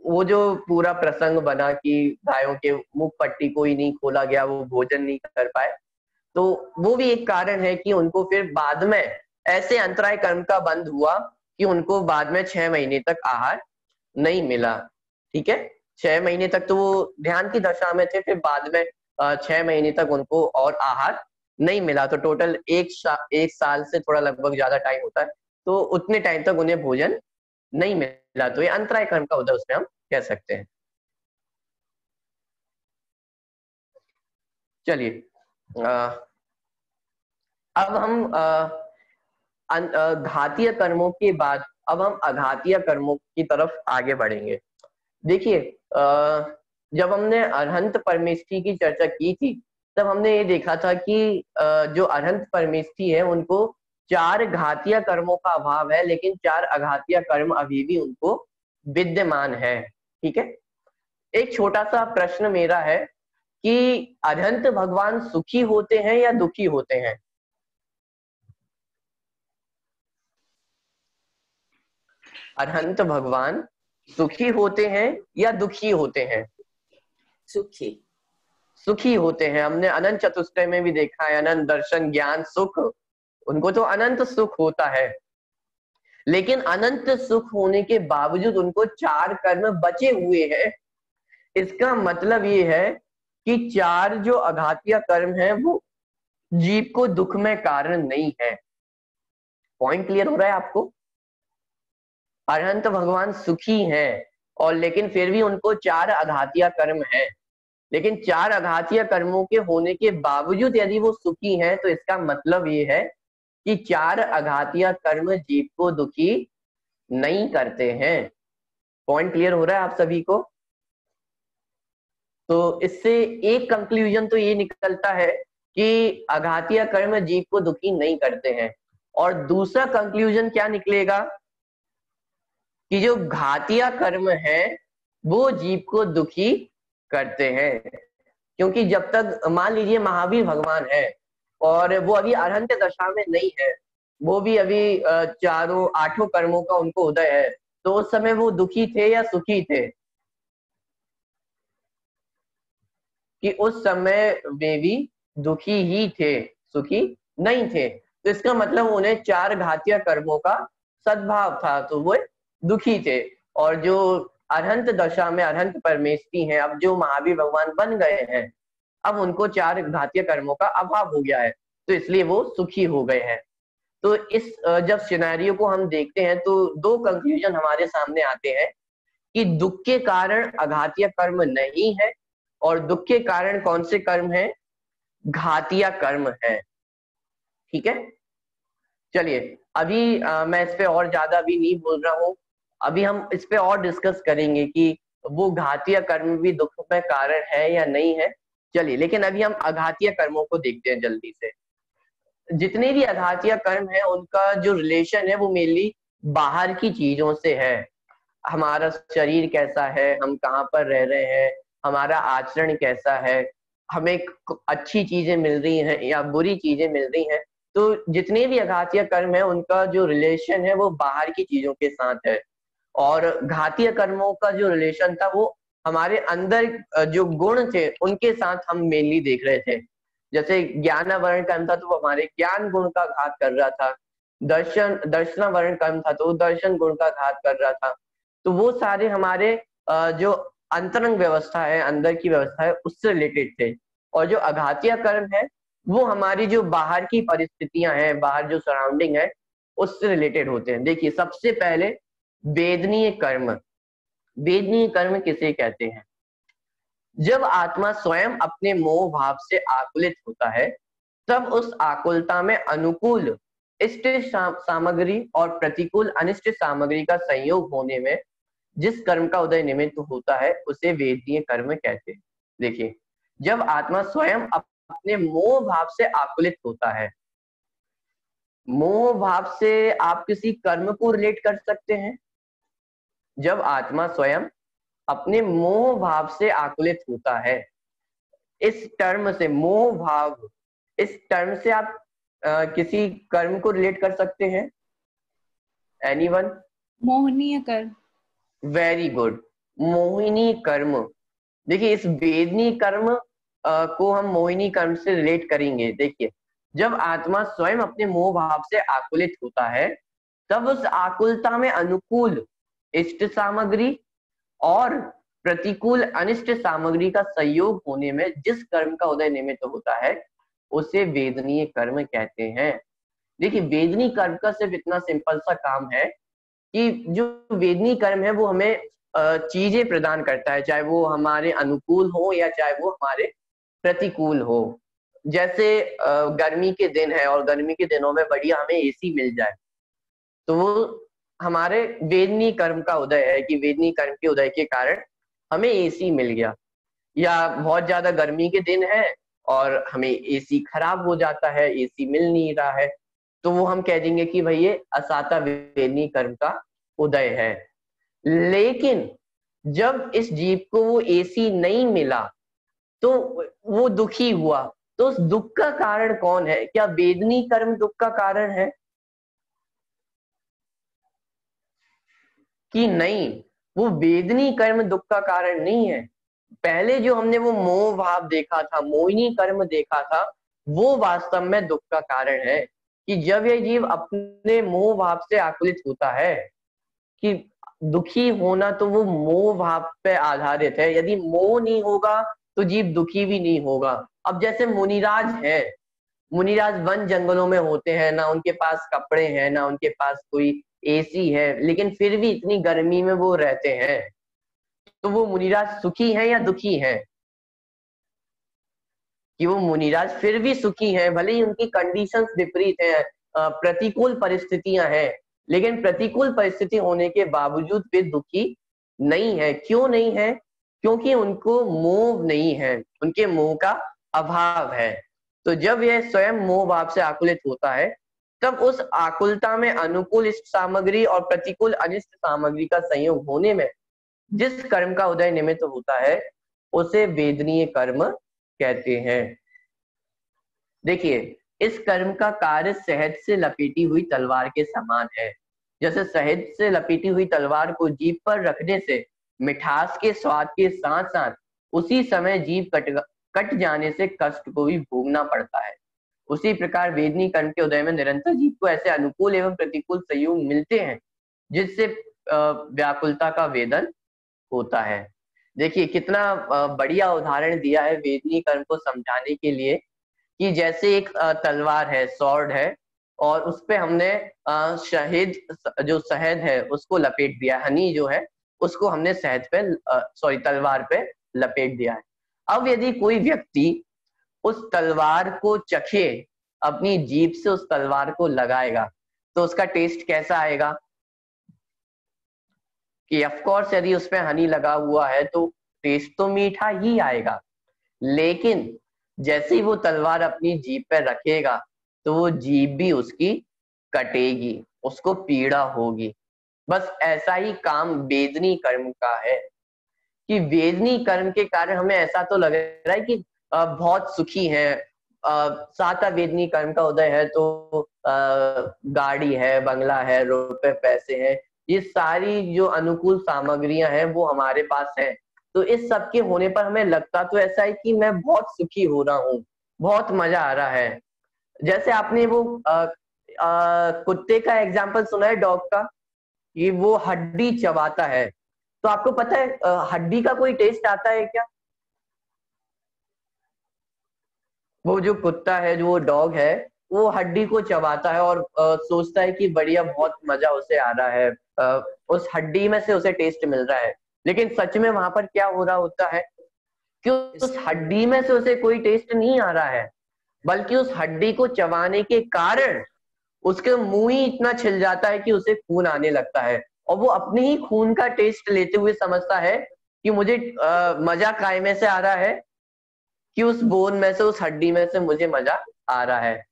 [SPEAKER 1] वो जो पूरा प्रसंग बना कि गायों के मुख पट्टी कोई नहीं खोला गया, वो भोजन नहीं कर पाए, तो वो भी एक कारण है कि उनको फिर बाद में ऐसे अंतराय कर्म का बंध हुआ कि उनको बाद में 6 महीने तक आहार नहीं मिला। ठीक है, 6 महीने तक तो वो ध्यान की दशा में थे, फिर बाद में 6 महीने तक उनको और आहार नहीं मिला, तो टोटल एक साल से थोड़ा लगभग ज्यादा टाइम होता है, तो उतने टाइम तक उन्हें भोजन नहीं मिला, तो ये अंतराय कर्म का उदय उसमें हम कह सकते हैं। चलिए, अब हम घातीय कर्मों के बाद अब हम अघातीय कर्मों की तरफ आगे बढ़ेंगे। देखिए, जब हमने अरहंत परमेष्ठी की चर्चा की थी, तब हमने ये देखा था कि जो अरहंत परमेष्ठी है उनको 4 घातीय कर्मों का अभाव है, लेकिन 4 अघातीय कर्म अभी भी उनको विद्यमान है। ठीक है, एक छोटा सा प्रश्न मेरा है कि अरहंत भगवान सुखी होते हैं या दुखी होते हैं? अरहंत भगवान सुखी होते हैं या दुखी होते हैं?
[SPEAKER 2] सुखी।
[SPEAKER 1] सुखी होते हैं। हमने अनंत चतुष्टय में भी देखा है, अनंत दर्शन ज्ञान सुख, उनको तो अनंत सुख होता है, लेकिन अनंत सुख होने के बावजूद उनको 4 कर्म बचे हुए हैं। इसका मतलब ये है कि 4 जो अघातीय कर्म है वो जीव को दुख में कारण नहीं है। पॉइंट क्लियर हो रहा है आपको? अरहंत भगवान सुखी हैं, और लेकिन फिर भी उनको 4 अघातीय कर्म है, लेकिन 4 अघातीय कर्मों के होने के बावजूद यदि वो सुखी हैं, तो इसका मतलब ये है कि 4 अघातीय कर्म जीव को दुखी नहीं करते हैं। पॉइंट क्लियर हो रहा है आप सभी को? तो इससे एक कंक्लूजन तो ये निकलता है कि अघातीय कर्म जीव को दुखी नहीं करते हैं, और दूसरा कंक्लूजन क्या निकलेगा कि जो घातीय कर्म है वो जीव को दुखी करते हैं। क्योंकि जब तक मान लीजिए महावीर भगवान है और वो अभी अरहंत दशा में नहीं है, वो भी अभी 8 कर्मों का उनको उदय है, तो उस समय वो दुखी थे या सुखी थे? कि उस समय वे भी दुखी ही थे, सुखी नहीं थे। तो इसका मतलब उन्हें 4 घातीय कर्मों का सद्भाव था, तो वो दुखी थे। और जो अरहंत दशा में अरहंत परमेष्ठी हैं, अब जो महावीर भगवान बन गए हैं, अब उनको 4 घातीय कर्मों का अभाव हो गया है, तो इसलिए वो सुखी हो गए हैं। तो इस जब सिनेरियो को हम देखते हैं तो 2 कंक्लूजन हमारे सामने आते हैं कि दुख के कारण अघातीय कर्म नहीं है, और दुख के कारण कौन से कर्म है? घातीय कर्म है। ठीक है, चलिए अभी मैं इस पे और ज्यादा अभी नहीं बोल रहा हूँ, अभी हम इस पे और डिस्कस करेंगे कि वो घातीय कर्म भी दुख में कारण है या नहीं है। चलिए, लेकिन अभी हम अघातीय कर्मों को देखते हैं जल्दी से। जितने भी अघातीय कर्म है उनका जो रिलेशन है वो मेनली बाहर की चीजों से है। हमारा शरीर कैसा है, हम कहाँ पर रह रहे हैं, हमारा आचरण कैसा है, हमें अच्छी चीजें मिल रही हैं या बुरी चीजें मिल रही हैं। तो जितने भी अघातीय कर्म है उनका जो रिलेशन है वो बाहर की चीजों के साथ है, और घातीय कर्मों का जो रिलेशन था वो हमारे अंदर जो गुण थे उनके साथ हम मेनली देख रहे थे। जैसे ज्ञानावरण कर्म था तो वो हमारे ज्ञान गुण का घात कर रहा था, दर्शनावरण कर्म था तो वो दर्शन गुण का घात कर रहा था। तो वो सारे हमारे जो अंतरंग व्यवस्था है, अंदर की व्यवस्था है, उससे रिलेटेड थे। और जो अघातीय कर्म है वो हमारी जो बाहर की परिस्थितियां हैं, बाहर जो सराउंडिंग है उससे रिलेटेड होते हैं। देखिए सबसे पहले वेदनीय कर्म। वेदनीय कर्म किसे कहते हैं? जब आत्मा स्वयं अपने मोह भाव से आकुलित होता है तब उस आकुलता में अनुकूल इष्ट सामग्री और प्रतिकूल अनिष्ट सामग्री का संयोग होने में जिस कर्म का उदय निमित्त होता है उसे वेदनीय कर्म कहते हैं। देखिए, जब आत्मा स्वयं अपने मोह भाव से आकुलित होता है, मोह भाव से आप किसी कर्म को रिलेट कर सकते हैं। जब आत्मा स्वयं अपने मोह भाव से आकुलित होता है, इस टर्म से मोह भाव, इस टर्म से आप किसी कर्म को रिलेट कर सकते हैं? एनीवन?
[SPEAKER 4] मोहनीय कर्म।
[SPEAKER 1] वेरी गुड, मोहिनी कर्म। देखिए इस वेदनी कर्म को हम मोहिनी कर्म से रिलेट करेंगे। देखिए, जब आत्मा स्वयं अपने मोह भाव से आकुलित होता है तब उस आकुलता में अनुकूल इष्ट सामग्री और प्रतिकूल अनिष्ट सामग्री का संयोग होने में जिस कर्म का उदय निमित्त होता है उसे वेदनीय कर्म कहते हैं। देखिए वेदनीय कर्म का सिर्फ इतना सिंपल सा काम है कि जो वेदनीय कर्म है वो हमें चीजें प्रदान करता है, चाहे वो हमारे अनुकूल हो या चाहे वो हमारे प्रतिकूल हो। जैसे गर्मी के दिन है और गर्मी के दिनों में बढ़िया हमें एसी मिल जाए तो वो हमारे वेदनीय कर्म का उदय है कि वेदनीय कर्म के उदय के कारण हमें एसी मिल गया। या बहुत ज्यादा गर्मी के दिन है और हमें एसी खराब हो जाता है, एसी मिल नहीं रहा है, तो वो हम कह देंगे कि भाई ये असाता वेदनीय कर्म का उदय है। लेकिन जब इस जीव को वो एसी नहीं मिला तो वो दुखी हुआ, तो उस दुख का कारण कौन है? क्या वेदनीय कर्म दुख का कारण है कि नहीं? वो वेदनीय कर्म दुख का कारण नहीं है। पहले जो हमने वो मोह भाव देखा था, मोहिनी कर्म देखा था, वो वास्तव में दुख का कारण है। कि जब ये जीव अपने मोह भाव से आकुलित होता है, कि दुखी होना तो वो मोह भाव पे आधारित है। यदि मोह नहीं होगा तो जीव दुखी भी नहीं होगा। अब जैसे मुनिराज है, मुनिराज वन जंगलों में होते हैं, ना उनके पास कपड़े हैं ना उनके पास कोई एसी है, लेकिन फिर भी इतनी गर्मी में वो रहते हैं, तो वो मुनिराज सुखी हैं या दुखी हैं? कि वो मुनिराज फिर भी सुखी हैं, भले ही उनकी कंडीशंस विपरीत हैं, प्रतिकूल परिस्थितियां हैं, लेकिन प्रतिकूल परिस्थिति होने के बावजूद वे दुखी नहीं है। क्यों नहीं है? क्योंकि उनको मोह नहीं है, उनके मोह का अभाव है। तो जब यह स्वयं मोह भाव से आकुलित होता है तब उस आकुलता में अनुकूल इष्ट सामग्री और प्रतिकूल अनिष्ट सामग्री का संयोग होने में जिस कर्म का उदय निमित्त होता है उसे वेदनीय कर्म कहते हैं। देखिए इस कर्म का कार्य शहद से लपेटी हुई तलवार के समान है। जैसे शहद से लपेटी हुई तलवार को जीभ पर रखने से मिठास के स्वाद के साथ साथ उसी समय जीभ कट जाने से कष्ट को भी भोगना पड़ता है, उसी प्रकार वेदनीय कर्म के उदय में निरंतर जीव को ऐसे अनुकूल एवं प्रतिकूल संयोग मिलते हैं जिससे व्याकुलता का वेदन होता है। देखिए कितना बढ़िया उदाहरण दिया है वेदनीय कर्म को समझाने के लिए, कि जैसे एक तलवार है, स्वॉर्ड है, और उस पे हमने शहद, जो शहद है उसको लपेट दिया, हनी जो है उसको हमने शहद पे तलवार पे लपेट दिया है। अब यदि कोई व्यक्ति उस तलवार को चखे, अपनी जीभ से उस तलवार को लगाएगा, तो उसका टेस्ट कैसा आएगा? कि ऑफ कोर्स यदि उसमें हनी लगा हुआ है तो टेस्ट तो मीठा ही आएगा, लेकिन जैसे ही वो तलवार अपनी जीभ पे रखेगा तो वो जीभ भी उसकी कटेगी, उसको पीड़ा होगी। बस ऐसा ही काम वेदनी कर्म का है कि वेदनी कर्म के कारण हमें ऐसा तो लग रहा है कि बहुत सुखी है, साता वेदनी कर्म का उदय है तो गाड़ी है, बंगला है, रुपए पैसे हैं, ये सारी जो अनुकूल सामग्रियां हैं वो हमारे पास है। तो इस सब के होने पर हमें लगता तो ऐसा है कि मैं बहुत सुखी हो रहा हूँ, बहुत मजा आ रहा है। जैसे आपने वो कुत्ते का एग्जाम्पल सुना है, डॉग का, कि वो हड्डी चबाता है, तो आपको पता है हड्डी का कोई टेस्ट आता है क्या? वो जो कुत्ता है, जो वो डॉग है, वो हड्डी को चबाता है और सोचता है कि बढ़िया, बहुत मजा उसे आ रहा है, उस हड्डी में से उसे टेस्ट मिल रहा है। लेकिन सच में वहां पर क्या हो रहा होता है कि उस हड्डी में से उसे कोई टेस्ट नहीं आ रहा है, बल्कि उस हड्डी को चबाने के कारण उसके मुंह ही इतना छिल जाता है कि उसे खून आने लगता है, और वो अपने ही खून का टेस्ट लेते हुए समझता है कि मुझे मजा काय में से आ रहा है, कि उस बोन में से, उस हड्डी में से मुझे मजा आ रहा है।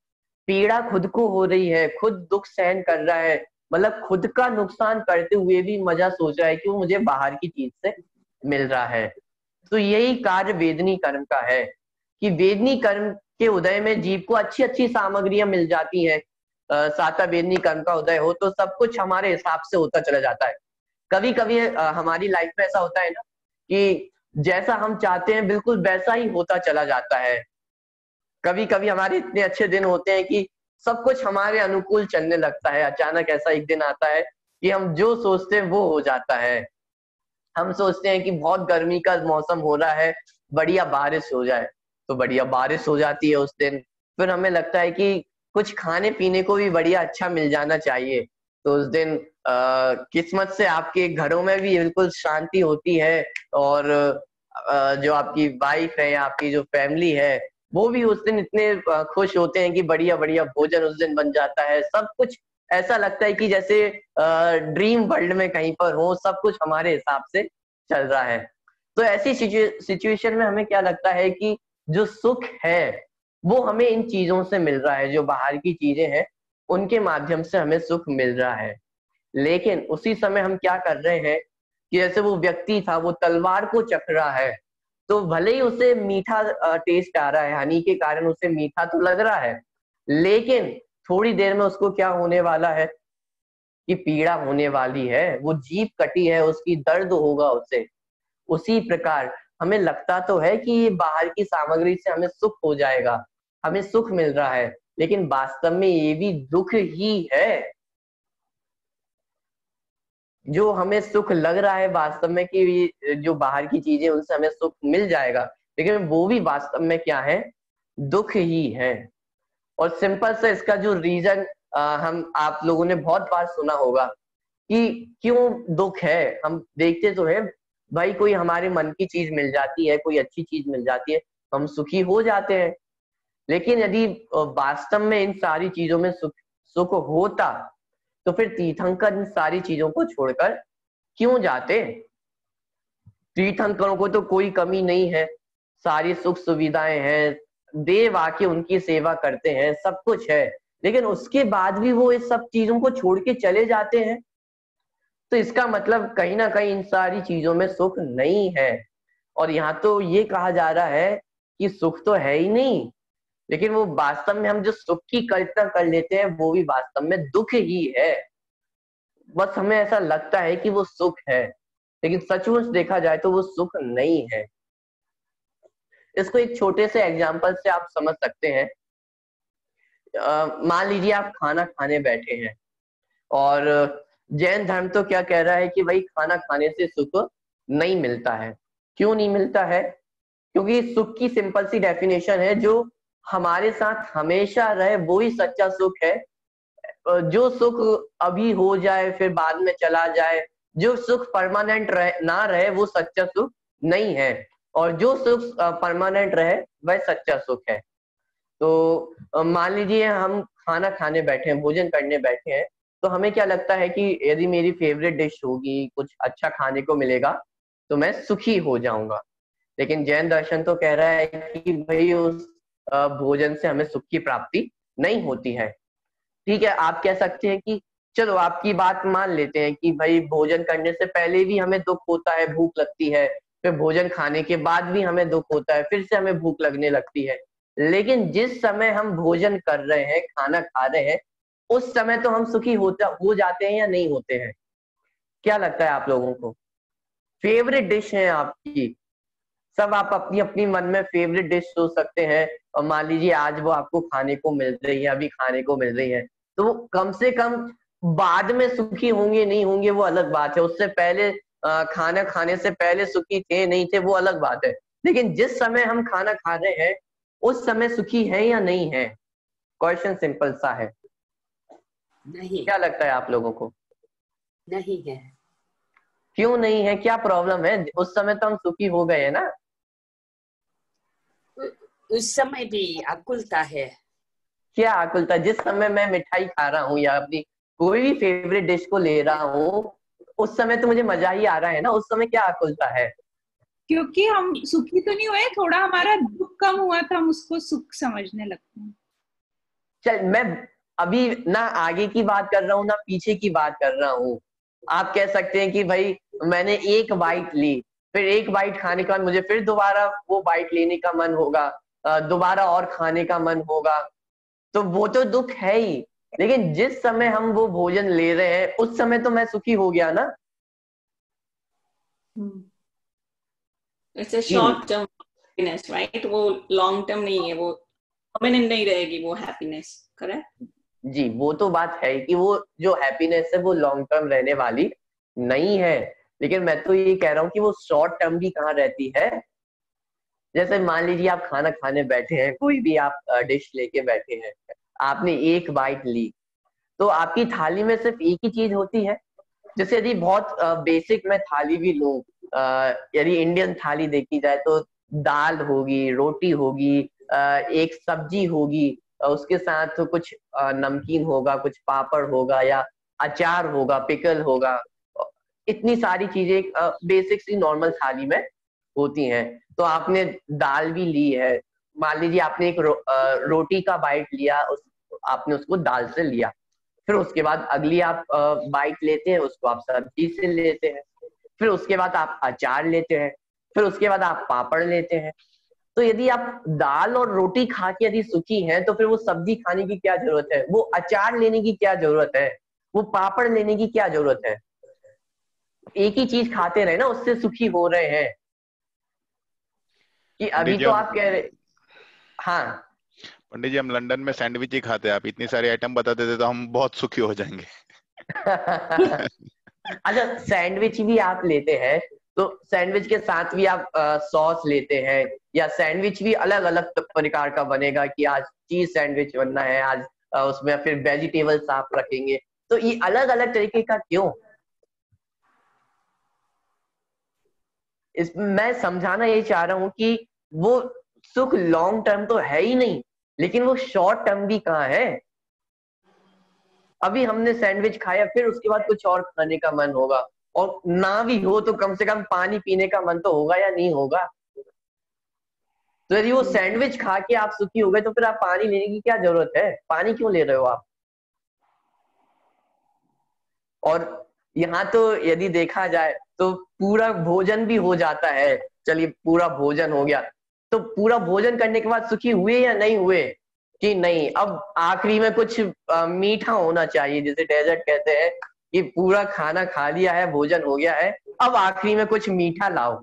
[SPEAKER 1] पीड़ा खुद को हो रही है, खुद दुख सहन कर रहा है, मतलब खुद का नुकसान करते हुए भी मजा सोच रहा है कि वो मुझे बाहर की चीज से मिल रहा है। तो यही कार्य वेदनी कर्म का है कि वेदनी कर्म के उदय में जीव को अच्छी अच्छी सामग्रियां मिल जाती हैं। साता वेदनी कर्म का उदय हो तो सब कुछ हमारे हिसाब से होता चला जाता है। कभी कभी हमारी लाइफ में ऐसा होता है ना कि जैसा हम चाहते हैं बिल्कुल वैसा ही होता चला जाता है। कभी कभी हमारे इतने अच्छे दिन होते हैं कि सब कुछ हमारे अनुकूल चलने लगता है, अचानक ऐसा एक दिन आता है कि हम जो सोचते हैं वो हो जाता है। हम सोचते हैं कि बहुत गर्मी का मौसम हो रहा है, बढ़िया बारिश हो जाए, तो बढ़िया बारिश हो जाती है उस दिन। फिर हमें लगता है कि कुछ खाने पीने को भी बढ़िया अच्छा मिल जाना चाहिए, तो उस दिन किस्मत से आपके घरों में भी बिल्कुल शांति होती है, और जो आपकी वाइफ है या आपकी जो फैमिली है वो भी उस दिन इतने खुश होते हैं कि बढ़िया बढ़िया भोजन उस दिन बन जाता है। सब कुछ ऐसा लगता है कि जैसे ड्रीम वर्ल्ड में कहीं पर हो, सब कुछ हमारे हिसाब से चल रहा है। तो ऐसी सिचुएशन में हमें क्या लगता है कि जो सुख है वो हमें इन चीजों से मिल रहा है, जो बाहर की चीजें हैं उनके माध्यम से हमें सुख मिल रहा है। लेकिन उसी समय हम क्या कर रहे हैं कि जैसे वो व्यक्ति था, वो तलवार को चख रहा है, तो भले ही उसे मीठा टेस्ट आ रहा है, हनी के कारण उसे मीठा तो लग रहा है, लेकिन थोड़ी देर में उसको क्या होने वाला है कि पीड़ा होने वाली है, वो जीभ कटी है, उसकी दर्द होगा उसे। उसी प्रकार हमें लगता तो है कि ये बाहर की सामग्री से हमें सुख हो जाएगा, हमें सुख मिल रहा है, लेकिन वास्तव में ये भी दुख ही है। जो हमें सुख लग रहा है वास्तव में कि जो बाहर की चीजें उनसे हमें सुख मिल जाएगा, लेकिन वो भी वास्तव में क्या है, दुख ही है। और सिंपल से इसका जो रीजन हम आप लोगों ने बहुत बार सुना होगा कि क्यों दुख है। हम देखते तो है भाई, कोई हमारे मन की चीज मिल जाती है, कोई अच्छी चीज मिल जाती है, हम सुखी हो जाते हैं। लेकिन यदि वास्तव में इन सारी चीजों में सुख होता तो फिर तीर्थंकर इन सारी चीजों को छोड़कर क्यों जाते? तीर्थंकरों को तो कोई कमी नहीं है, सारी सुख सुविधाएं हैं, देव आके उनकी सेवा करते हैं, सब कुछ है, लेकिन उसके बाद भी वो इस सब चीजों को छोड़ के चले जाते हैं। तो इसका मतलब कहीं ना कहीं इन सारी चीजों में सुख नहीं है। और यहाँ तो ये कहा जा रहा है कि सुख तो है ही नहीं, लेकिन वो वास्तव में हम जो सुख की कल्पना कर लेते हैं वो भी वास्तव में दुख ही है। बस हमें ऐसा लगता है कि वो सुख है, लेकिन सचमुच देखा जाए तो वो सुख नहीं है। इसको एक छोटे से एग्जाम्पल से आप समझ सकते हैं। मान लीजिए आप खाना खाने बैठे हैं, और जैन धर्म तो क्या कह रहा है कि भाई खाना खाने से सुख नहीं मिलता है। क्यों नहीं मिलता है? क्योंकि सुख की सिंपल सी डेफिनेशन है, जो हमारे साथ हमेशा रहे वो ही सच्चा सुख है। जो सुख अभी हो जाए फिर बाद में चला जाए, जो सुख परमानेंट ना रहे, वो सच्चा सुख नहीं है। और जो सुख परमानेंट रहे वह सच्चा सुख है। तो मान लीजिए हम खाना खाने बैठे हैं, भोजन करने बैठे हैं, तो हमें क्या लगता है कि यदि मेरी फेवरेट डिश होगी, कुछ अच्छा खाने को मिलेगा तो मैं सुखी हो जाऊंगा। लेकिन जैन दर्शन तो कह रहा है कि भाई उस भोजन से हमें सुख की प्राप्ति नहीं होती है। ठीक है, आप कह सकते हैं कि चलो आपकी बात मान लेते हैं कि भाई भोजन करने से पहले भी हमें दुख होता है, भूख लगती है, फिर भोजन खाने के बाद भी हमें दुख होता है, फिर से हमें भूख लगने लगती है। लेकिन जिस समय हम भोजन कर रहे हैं, खाना खा रहे हैं, उस समय तो हम सुखी हो जाते हैं या नहीं होते हैं? क्या लगता है आप लोगों को? फेवरेट डिश है आपकी, सब आप अपनी अपनी मन में फेवरेट डिश सोच सकते हैं, और मान लीजिए आज वो आपको खाने को मिल रही है, अभी खाने को मिल रही है, तो वो कम से कम बाद में सुखी होंगे नहीं होंगे वो अलग बात है। उससे पहले खाना खाने से पहले सुखी थे नहीं थे वो अलग बात है। लेकिन जिस समय हम खाना खा रहे हैं उस समय सुखी है या नहीं है? क्वेश्चन सिंपल सा है।
[SPEAKER 5] नहीं,
[SPEAKER 1] क्या लगता है आप लोगों को?
[SPEAKER 5] नहीं है।
[SPEAKER 1] क्यों नहीं है? क्या प्रॉब्लम है? उस समय तो हम सुखी हो गए हैं ना।
[SPEAKER 5] उस समय भी आकुलता है।
[SPEAKER 1] क्या आकुलता? जिस समय मैं मिठाई खा रहा हूँ या अपनी कोई भी फेवरेट डिश को ले रहा हूँ, उस समय तो मुझे मजा ही आ रहा है ना, उस समय क्या आकुलता है?
[SPEAKER 4] क्योंकि हम सुखी तो नहीं हुए, थोड़ा हमारा दुख कम हुआ था, हम उसको सुख समझने लगते हैं।
[SPEAKER 1] चल, मैं अभी ना आगे की बात कर रहा हूँ ना पीछे की बात कर रहा हूँ। आप कह सकते हैं कि भाई मैंने एक बाइट ली, फिर एक बाइट खाने के बाद मुझे फिर दोबारा वो बाइट लेने का मन होगा, दोबारा और खाने का मन होगा, तो वो तो दुख है ही। लेकिन जिस समय हम वो भोजन ले रहे हैं उस समय तो मैं सुखी हो गया ना।
[SPEAKER 2] It's a short term happiness, right? वो लॉन्ग टर्म नहीं है, वो परमानेंट नहीं रहेगी वो हैप्पीनेस, करेक्ट?
[SPEAKER 1] जी, वो तो बात है कि वो जो हैप्पीनेस है वो लॉन्ग टर्म रहने वाली नहीं है। लेकिन मैं तो ये कह रहा हूँ कि वो शॉर्ट टर्म भी कहाँ रहती है। जैसे मान लीजिए आप खाना खाने बैठे हैं, कोई भी आप डिश लेके बैठे हैं, आपने एक बाइट ली, तो आपकी थाली में सिर्फ एक ही चीज होती है। जैसे यदि बहुत बेसिक मैं थाली भी लूं, यदि इंडियन थाली देखी जाए तो दाल होगी, रोटी होगी, एक सब्जी होगी, उसके साथ कुछ नमकीन होगा, कुछ पापड़ होगा या अचार होगा, पिकल होगा। इतनी सारी चीजें बेसिक सी नॉर्मल थाली में होती हैं। तो आपने दाल भी ली है, मान लीजिए आपने एक रोटी का बाइट लिया, आपने उसको दाल से लिया, फिर उसके बाद अगली आप बाइट लेते हैं, उसको आप सब्जी से लेते हैं, फिर उसके बाद आप अचार लेते हैं, फिर उसके बाद आप पापड़ लेते हैं। तो यदि आप दाल और रोटी खा के यदि सुखी हैं, तो फिर वो सब्जी खाने की क्या जरूरत है? वो अचार लेने की क्या जरूरत है? वो पापड़ लेने की क्या जरूरत है? एक ही चीज खाते रहे ना, उससे सुखी हो रहे हैं। कि अभी तो आप कह रहे, हाँ
[SPEAKER 3] पंडित जी, हम लंदन में सैंडविच ही खाते हैं, आप इतनी सारी आइटम बता देते तो हम बहुत सुखी हो जाएंगे।
[SPEAKER 1] अच्छा, सैंडविच भी आप लेते हैं तो सैंडविच के साथ भी आप सॉस लेते हैं, या सैंडविच भी अलग अलग प्रकार का बनेगा कि आज चीज सैंडविच बनना है, आज उसमें फिर वेजिटेबल्स आप रखेंगे, तो ये अलग अलग तरीके का क्यों? मैं समझाना यही चाह रहा हूँ कि वो सुख लॉन्ग टर्म तो है ही नहीं, लेकिन वो शॉर्ट टर्म भी कहाँ है। अभी हमने सैंडविच खाया, फिर उसके बाद कुछ और खाने का मन होगा, और ना भी हो तो कम से कम पानी पीने का मन तो होगा या नहीं होगा? तो यदि वो सैंडविच खा के आप सुखी हो गए, तो फिर आप पानी लेने की क्या जरूरत है? पानी क्यों ले रहे हो आप? और यहाँ तो यदि देखा जाए तो पूरा भोजन भी हो जाता है। चलिए, पूरा भोजन हो गया, तो पूरा भोजन करने के बाद सुखी हुए या नहीं हुए? कि नहीं, अब आखिरी में कुछ मीठा होना चाहिए, जिसे डेजर्ट कहते हैं, कि पूरा खाना खा लिया है, भोजन हो गया है, अब आखिरी में कुछ मीठा लाओ।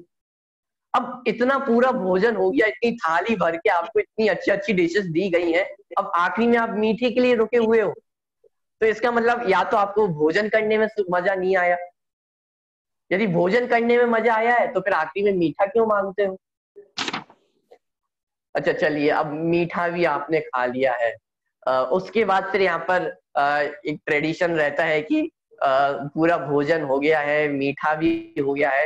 [SPEAKER 1] अब इतना पूरा भोजन हो गया, इतनी थाली भर के आपको इतनी अच्छी अच्छी डिशेस दी गई हैं, अब आखिरी में आप मीठे के लिए रुके हुए हो, तो इसका मतलब या तो आपको भोजन करने में मजा नहीं आया। यदि भोजन करने में मजा आया है तो फिर आखिरी में मीठा क्यों मांगते हो? अच्छा चलिए, अब मीठा भी आपने खा लिया है, उसके बाद फिर यहाँ पर एक ट्रेडिशन रहता है कि पूरा भोजन हो गया है, मीठा भी हो गया है,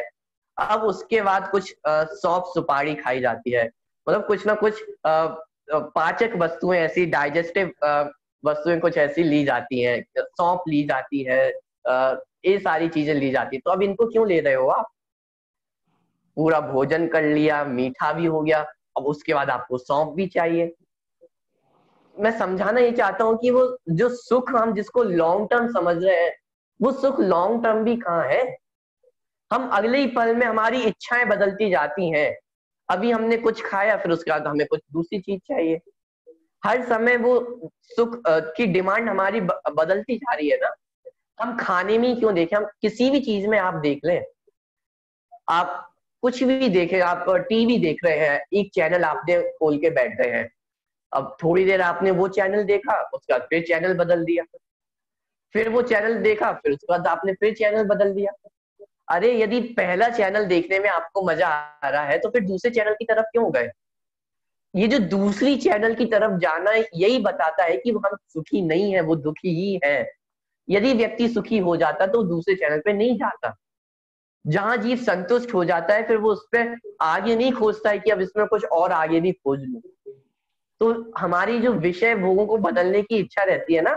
[SPEAKER 1] अब उसके बाद कुछ सौंफ सुपारी खाई जाती है, मतलब कुछ ना कुछ पाचक वस्तुएं ऐसी, डाइजेस्टिव वस्तुएं कुछ ऐसी ली जाती हैं, सौंफ ली जाती है, ये सारी चीजें ली जाती है। तो अब इनको क्यों ले रहे हो आप? पूरा भोजन कर लिया, मीठा भी हो गया, अब उसके बाद आपको सौंफ भी चाहिए। मैं समझाना ये चाहता हूँ कि वो जो सुख हम जिसको लॉन्ग टर्म समझ रहे हैं, वो सुख लॉन्ग टर्म भी कहाँ है। हम अगले ही पल में हमारी इच्छाएं बदलती जाती हैं। अभी हमने कुछ खाया, फिर उसके बाद हमें कुछ दूसरी चीज चाहिए। हर समय वो सुख की डिमांड हमारी बदलती जा रही है ना। हम खाने में क्यों देखें, हम किसी भी चीज में आप देख लें, आप कुछ भी देखें, आप टीवी देख रहे हैं, एक चैनल आपने खोल के बैठ गए हैं, अब थोड़ी देर आपने वो चैनल देखा, उसके बाद फिर चैनल बदल दिया, फिर वो चैनल देखा, फिर उसके बाद आपने फिर चैनल बदल दिया। अरे यदि पहला चैनल देखने में आपको मजा आ रहा है तो फिर दूसरे चैनल की तरफ क्यों गए? ये जो दूसरी चैनल की तरफ जाना यही बताता है कि हम सुखी नहीं है, वो दुखी ही है। यदि व्यक्ति सुखी हो जाता तो दूसरे चैनल पे नहीं जाता। जहां जीव संतुष्ट हो जाता है फिर वो उस पर आगे नहीं खोजता है कि अब इसमें कुछ और आगे भी खोज लूं। तो हमारी जो विषय भोगों को बदलने की इच्छा रहती है ना,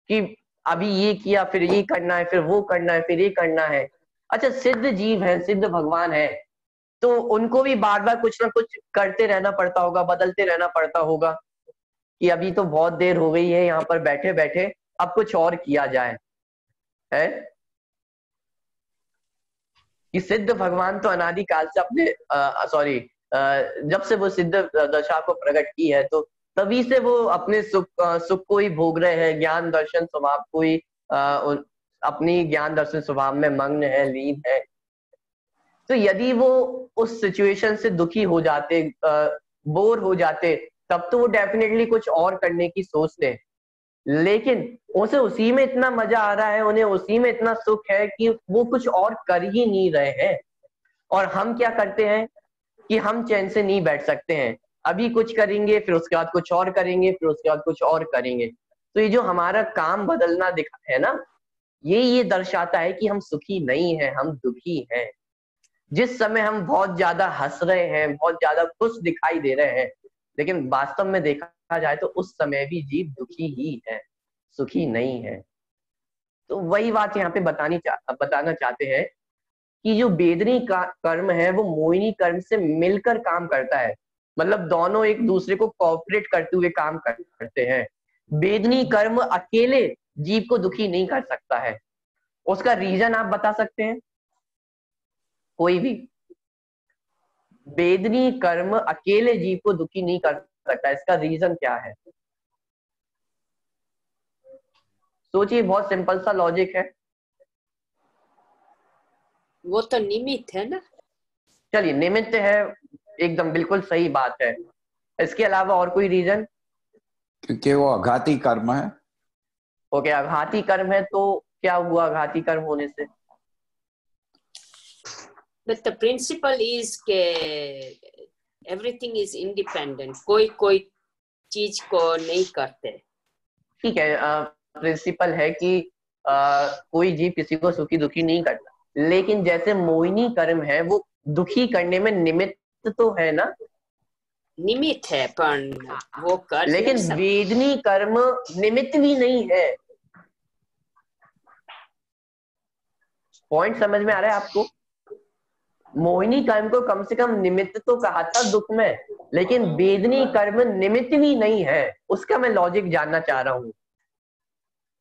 [SPEAKER 1] कि अभी ये किया, फिर ये करना है, फिर वो करना है, फिर ये करना है। अच्छा, सिद्ध जीव है, सिद्ध भगवान है, तो उनको भी बार बार कुछ ना कुछ करते रहना पड़ता होगा, बदलते रहना पड़ता होगा कि अभी तो बहुत देर हो गई है यहाँ पर बैठे बैठे, अब कुछ और किया जाए, है कि सिद्ध भगवान तो अनादिकाल से अपने जब से वो सिद्ध दशा को प्रकट की है, तो तभी से वो अपने सुख को ही भोग रहे हैं, ज्ञान दर्शन स्वभाव को ही अपनी ज्ञान दर्शन स्वभाव में मग्न है, लीन है। तो यदि वो उस सिचुएशन से दुखी हो जाते, बोर हो जाते, तब तो वो डेफिनेटली कुछ और करने की सोचते, लेकिन उसे उसी में इतना मजा आ रहा है, उन्हें उसी में इतना सुख है कि वो कुछ और कर ही नहीं रहे हैं। और हम क्या करते हैं कि हम चैन से नहीं बैठ सकते हैं, अभी कुछ करेंगे, फिर उसके बाद कुछ और करेंगे, फिर उसके बाद कुछ और करेंगे। तो ये जो हमारा काम बदलना दिखा है ना, ये दर्शाता है कि हम सुखी नहीं है, हम दुखी हैं। जिस समय हम बहुत ज्यादा हंस रहे हैं, बहुत ज्यादा खुश दिखाई दे रहे हैं, लेकिन वास्तव में देखा जाए तो उस समय भी जीव दुखी ही है, सुखी नहीं है। तो वही बात यहाँ पे बताना चाहते हैं कि जो वेदनी कर्म है वो मोहिनी कर्म से मिलकर काम करता है, मतलब दोनों एक दूसरे को कोऑपरेट करते हुए काम करते हैं। वेदनी कर्म अकेले जीव को दुखी नहीं कर सकता है। उसका रीजन आप बता सकते हैं? कोई भी वेदनी कर्म अकेले जीव को दुखी नहीं कर सकता, इसका रीजन क्या है? सोचिए, बहुत सिंपल सा लॉजिक है।
[SPEAKER 5] वो तो निमित्त है ना।
[SPEAKER 1] चलिए, निमित्त है, एकदम बिल्कुल सही बात है। इसके अलावा और कोई रीजन?
[SPEAKER 6] क्योंकि वो आघाती कर्म है।
[SPEAKER 1] ओके, आघाती कर्म है, तो क्या हुआ आघाती कर्म होने से?
[SPEAKER 5] But the principle is के everything is independent, कोई चीज को नहीं करते।
[SPEAKER 1] ठीक है, प्रिंसिपल है कि कोई जीव किसी को सुखी दुखी नहीं करता, लेकिन जैसे मोहिनी कर्म है वो दुखी करने में निमित्त तो है ना।
[SPEAKER 5] निमित्त है पर वो कर,
[SPEAKER 1] लेकिन वेदनी कर्म निमित्त भी नहीं है। पॉइंट समझ में आ रहा है आपको? मोहिनी कर्म को कम से कम निमित्त तो कहा था दुख में, लेकिन वेदनी कर्म निमित्त भी नहीं है। उसका मैं लॉजिक जानना चाह रहा हूं।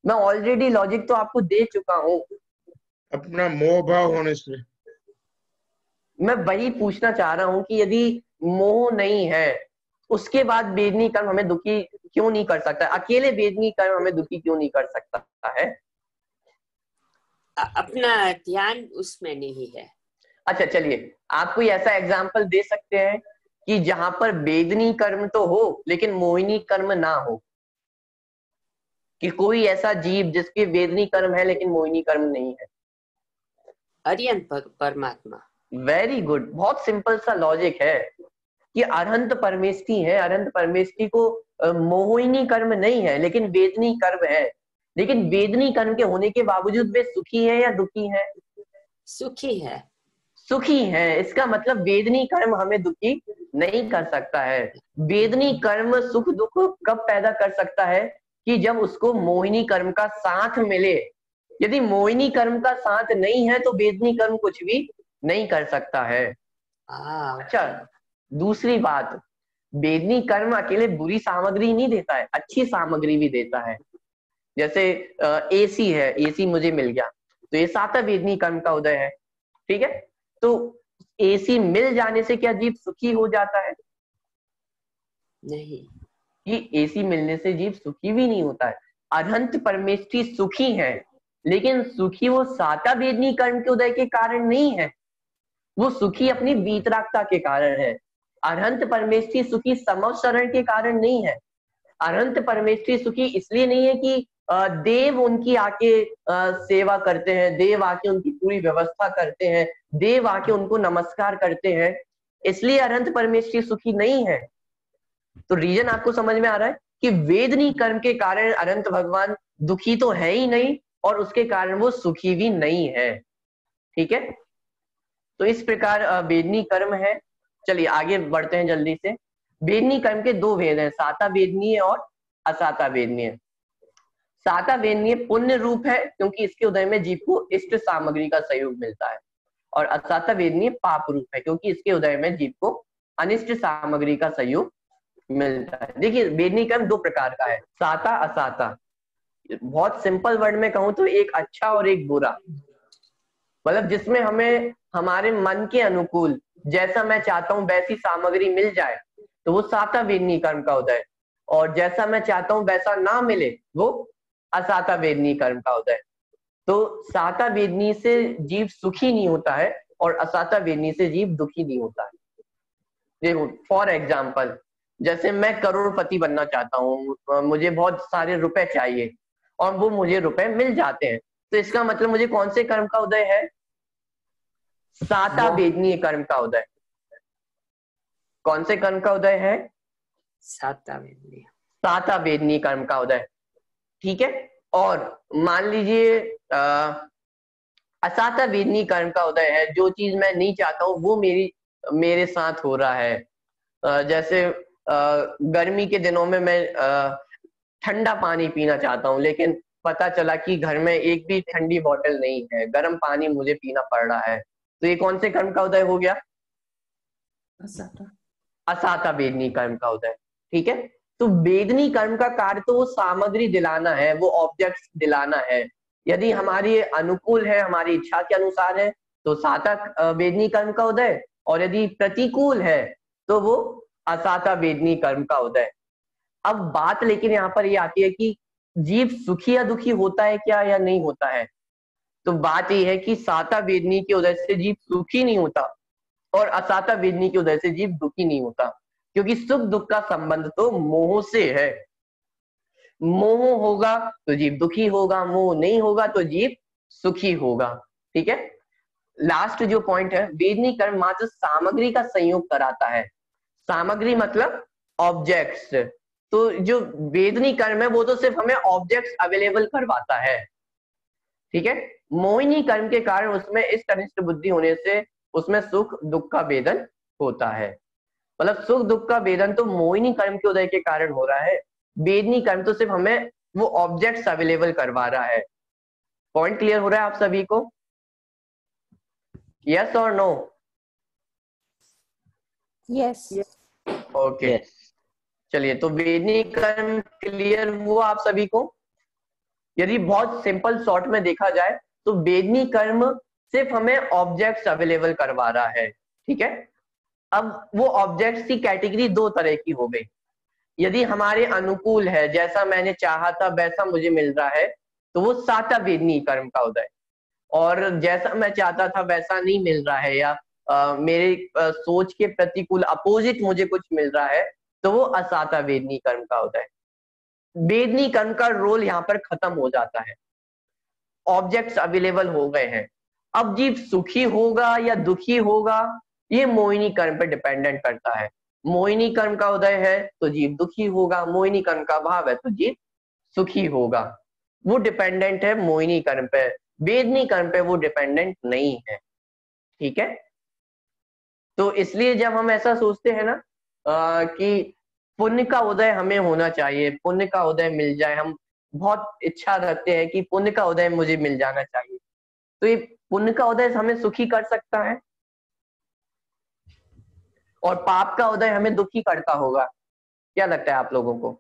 [SPEAKER 1] मैं ऑलरेडी लॉजिक तो आपको दे चुका हूं।
[SPEAKER 7] अपना मोह भाव होने से।
[SPEAKER 1] मैं वही पूछना चाह रहा हूं कि यदि मोह नहीं है, उसके बाद वेदनी कर्म हमें दुखी क्यों नहीं कर सकता? अकेले वेदनी कर्म हमें दुखी क्यों नहीं कर सकता है?
[SPEAKER 5] अपना ध्यान उसमें नहीं है।
[SPEAKER 1] अच्छा, चलिए, आप कोई ऐसा एग्जाम्पल दे सकते हैं कि जहां पर वेदनी कर्म तो हो लेकिन मोहिनी कर्म ना हो? कि कोई ऐसा जीव जिसके वेदनी कर्म है लेकिन मोहिनी कर्म नहीं है?
[SPEAKER 5] अरिहंत परमात्मा।
[SPEAKER 1] वेरी गुड, बहुत सिंपल सा लॉजिक है कि अरहंत परमेष्ठी है, अरहंत परमेष्ठी को मोहिनी कर्म नहीं है लेकिन वेदनी कर्म है। लेकिन वेदनी कर्म के होने के बावजूद वे सुखी है या दुखी है?
[SPEAKER 5] सुखी है।
[SPEAKER 1] सुखी हैं, इसका मतलब वेदनी कर्म हमें दुखी नहीं कर सकता है। वेदनी कर्म सुख दुख कब पैदा कर सकता है? कि जब उसको मोहिनी कर्म का साथ मिले। यदि मोहिनी कर्म का साथ नहीं है तो वेदनी कर्म कुछ भी नहीं कर सकता है। अच्छा, दूसरी बात, वेदनी कर्म अकेले बुरी सामग्री नहीं देता है, अच्छी सामग्री भी देता है। जैसे एसी है, एसी मुझे मिल गया तो ये साता वेदनी कर्म का उदय है। ठीक है, तो एसी मिल जाने से क्या जीव सुखी हो जाता है?
[SPEAKER 5] नहीं,
[SPEAKER 1] कि एसी मिलने से जीव सुखी भी नहीं होता है। अनंत परमेष्ठी सुखी है, लेकिन सुखी वो साता वेदनी कर्म के उदय के कारण नहीं है, वो सुखी अपनी वीतरागता के कारण है। अनंत परमेष्ठी सुखी समवसरण के कारण नहीं है। अनंत परमेष्ठी सुखी इसलिए नहीं है कि देव उनकी आके सेवा करते हैं, देव आके उनकी पूरी व्यवस्था करते हैं, देव आके उनको नमस्कार करते हैं, इसलिए अनंत परमेष्ठी सुखी नहीं है। तो रीजन आपको समझ में आ रहा है कि वेदनी कर्म के कारण अनंत भगवान दुखी तो है ही नहीं और उसके कारण वो सुखी भी नहीं है। ठीक है, तो इस प्रकार वेदनी कर्म है। चलिए आगे बढ़ते हैं जल्दी से। वेदनी कर्म के दो भेद हैं, साता वेदनीय और असाता वेदनीय। साता वेदनीय पुण्य रूप है क्योंकि इसके उदय में जीव को इष्ट सामग्री का सहयोग मिलता है, और असाता वेदनीय पाप रूप है क्योंकि इसके उदय में जीव को अनिष्ट सामग्री का सहयोग मिलता है। देखिए वेदनी कर्म दो प्रकार का है, साता असाता। बहुत सिंपल वर्ड में कहूं तो एक अच्छा और एक बुरा, मतलब जिसमें हमें हमारे मन के अनुकूल जैसा मैं चाहता हूं वैसी सामग्री मिल जाए तो वो साता वेदनी कर्म का उदय, और जैसा मैं चाहता हूं वैसा ना मिले वो असाता वेदनी कर्म का उदय। तो साता वेदनी से जीव सुखी नहीं होता है और असाता वेदनी से जीव दुखी नहीं होता है। देखो फॉर एग्जाम्पल, जैसे मैं करोड़पति बनना चाहता हूँ, मुझे बहुत सारे रुपए चाहिए और वो मुझे रुपए मिल जाते हैं, तो इसका मतलब मुझे कौन से कर्म का उदय है? साता वेदनीय कर्म का उदय। कौन से कर्म का उदय है?
[SPEAKER 5] साता वेदनीय,
[SPEAKER 1] साता वेदनीय कर्म का उदय। ठीक है, और मान लीजिए असाता वेदनीय कर्म का उदय है, जो चीज मैं नहीं चाहता हूँ वो मेरे साथ हो रहा है। जैसे गर्मी के दिनों में मैं ठंडा पानी पीना चाहता हूँ, लेकिन पता चला कि घर में एक भी ठंडी बोतल नहीं है, गर्म पानी मुझे पीना पड़ रहा है, तो ये कौन से कर्म का उदय हो गया? असाता वेदनी कर्म का उदय। ठीक है, तो वेदनी कर्म का कार्य तो वो सामग्री दिलाना है, वो ऑब्जेक्ट्स दिलाना है। यदि हमारी अनुकूल है, हमारी इच्छा के अनुसार है तो साता वेदनी कर्म का उदय, और यदि प्रतिकूल है तो वो असाता वेदनी कर्म का उदय। अब बात लेकिन यहाँ पर ये आती है कि जीव सुखी या दुखी होता है क्या या नहीं होता है? तो बात ये है कि साता वेदनी के उदय से जीव सुखी नहीं होता और असाता वेदनी के उदय से जीव दुखी नहीं होता, क्योंकि सुख दुख का संबंध तो मोह से है। मोह होगा तो जीव दुखी होगा, मोह नहीं होगा तो जीव सुखी होगा। ठीक है, लास्ट जो पॉइंट है, वेदनी कर्म मात्र सामग्री का संयोग कराता है। सामग्री मतलब ऑब्जेक्ट्स। तो जो वेदनी कर्म है वो तो सिर्फ हमें ऑब्जेक्ट्स अवेलेबल करवाता है। ठीक है, मोहिनी कर्म के कारण उसमें इष्ट अनिष्ट बुद्धि होने से उसमें सुख दुख का वेदन होता है। मतलब सुख दुख का वेदन तो मोहिनी कर्म के उदय के कारण हो रहा है, वेदनी कर्म तो सिर्फ हमें वो ऑब्जेक्ट्स अवेलेबल करवा रहा है। पॉइंट क्लियर हो रहा है आप सभी को? यस और नो?
[SPEAKER 8] यस।
[SPEAKER 1] ओके, चलिए तो वेदनी कर्म क्लियर हुआ आप सभी को? यदि बहुत सिंपल शॉर्ट में देखा जाए तो वेदनी कर्म सिर्फ हमें ऑब्जेक्ट्स अवेलेबल करवा रहा है। ठीक है, अब वो ऑब्जेक्ट्स की कैटेगरी दो तरह की हो गई। यदि हमारे अनुकूल है, जैसा मैंने चाहा था वैसा मुझे मिल रहा है, तो वो साता वेदनी कर्म का उदय। और जैसा मैं चाहता था वैसा नहीं मिल रहा है, या मेरे सोच के प्रतिकूल अपोजिट मुझे कुछ मिल रहा है, तो वो असाता वेदनी कर्म का उदय। वेदनी कर्म का रोल यहाँ पर खत्म हो जाता है, ऑब्जेक्ट्स अवेलेबल हो गए हैं। अब जीव सुखी होगा या दुखी होगा ये मोहिनी कर्म पर डिपेंडेंट करता है। मोहिनी कर्म का उदय है तो जीव दुखी होगा, मोहिनी कर्म का अभाव है तो जीव सुखी होगा। वो डिपेंडेंट है मोहिनी कर्म पे, वेदनी कर्म पे वो डिपेंडेंट नहीं है। ठीक है, तो इसलिए जब हम ऐसा सोचते हैं ना कि पुण्य का उदय हमें होना चाहिए, पुण्य का उदय मिल जाए, हम बहुत इच्छा रखते हैं कि पुण्य का उदय मुझे मिल जाना चाहिए, तो ये पुण्य का उदय हमें सुखी कर सकता है और पाप का उदय हमें दुखी करता होगा। क्या लगता है आप लोगों को?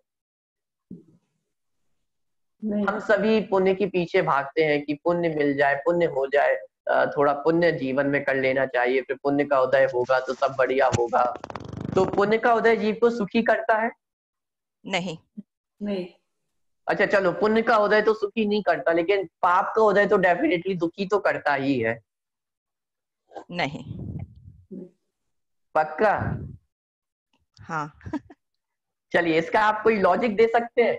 [SPEAKER 1] हम सभी पुण्य के पीछे भागते हैं कि पुण्य मिल जाए, पुण्य हो जाए, थोड़ा पुण्य जीवन में कर लेना चाहिए, फिर पुण्य का उदय होगा तो सब बढ़िया होगा। तो पुण्य का उदय जीव को सुखी करता है?
[SPEAKER 8] नहीं।
[SPEAKER 2] नहीं।
[SPEAKER 1] अच्छा चलो, पुण्य का उदय तो सुखी नहीं करता, लेकिन पाप का उदय तो डेफिनेटली दुखी तो करता ही है।
[SPEAKER 8] नहीं।
[SPEAKER 1] पक्का?
[SPEAKER 8] हाँ।
[SPEAKER 1] चलिए, इसका आप कोई लॉजिक दे सकते हैं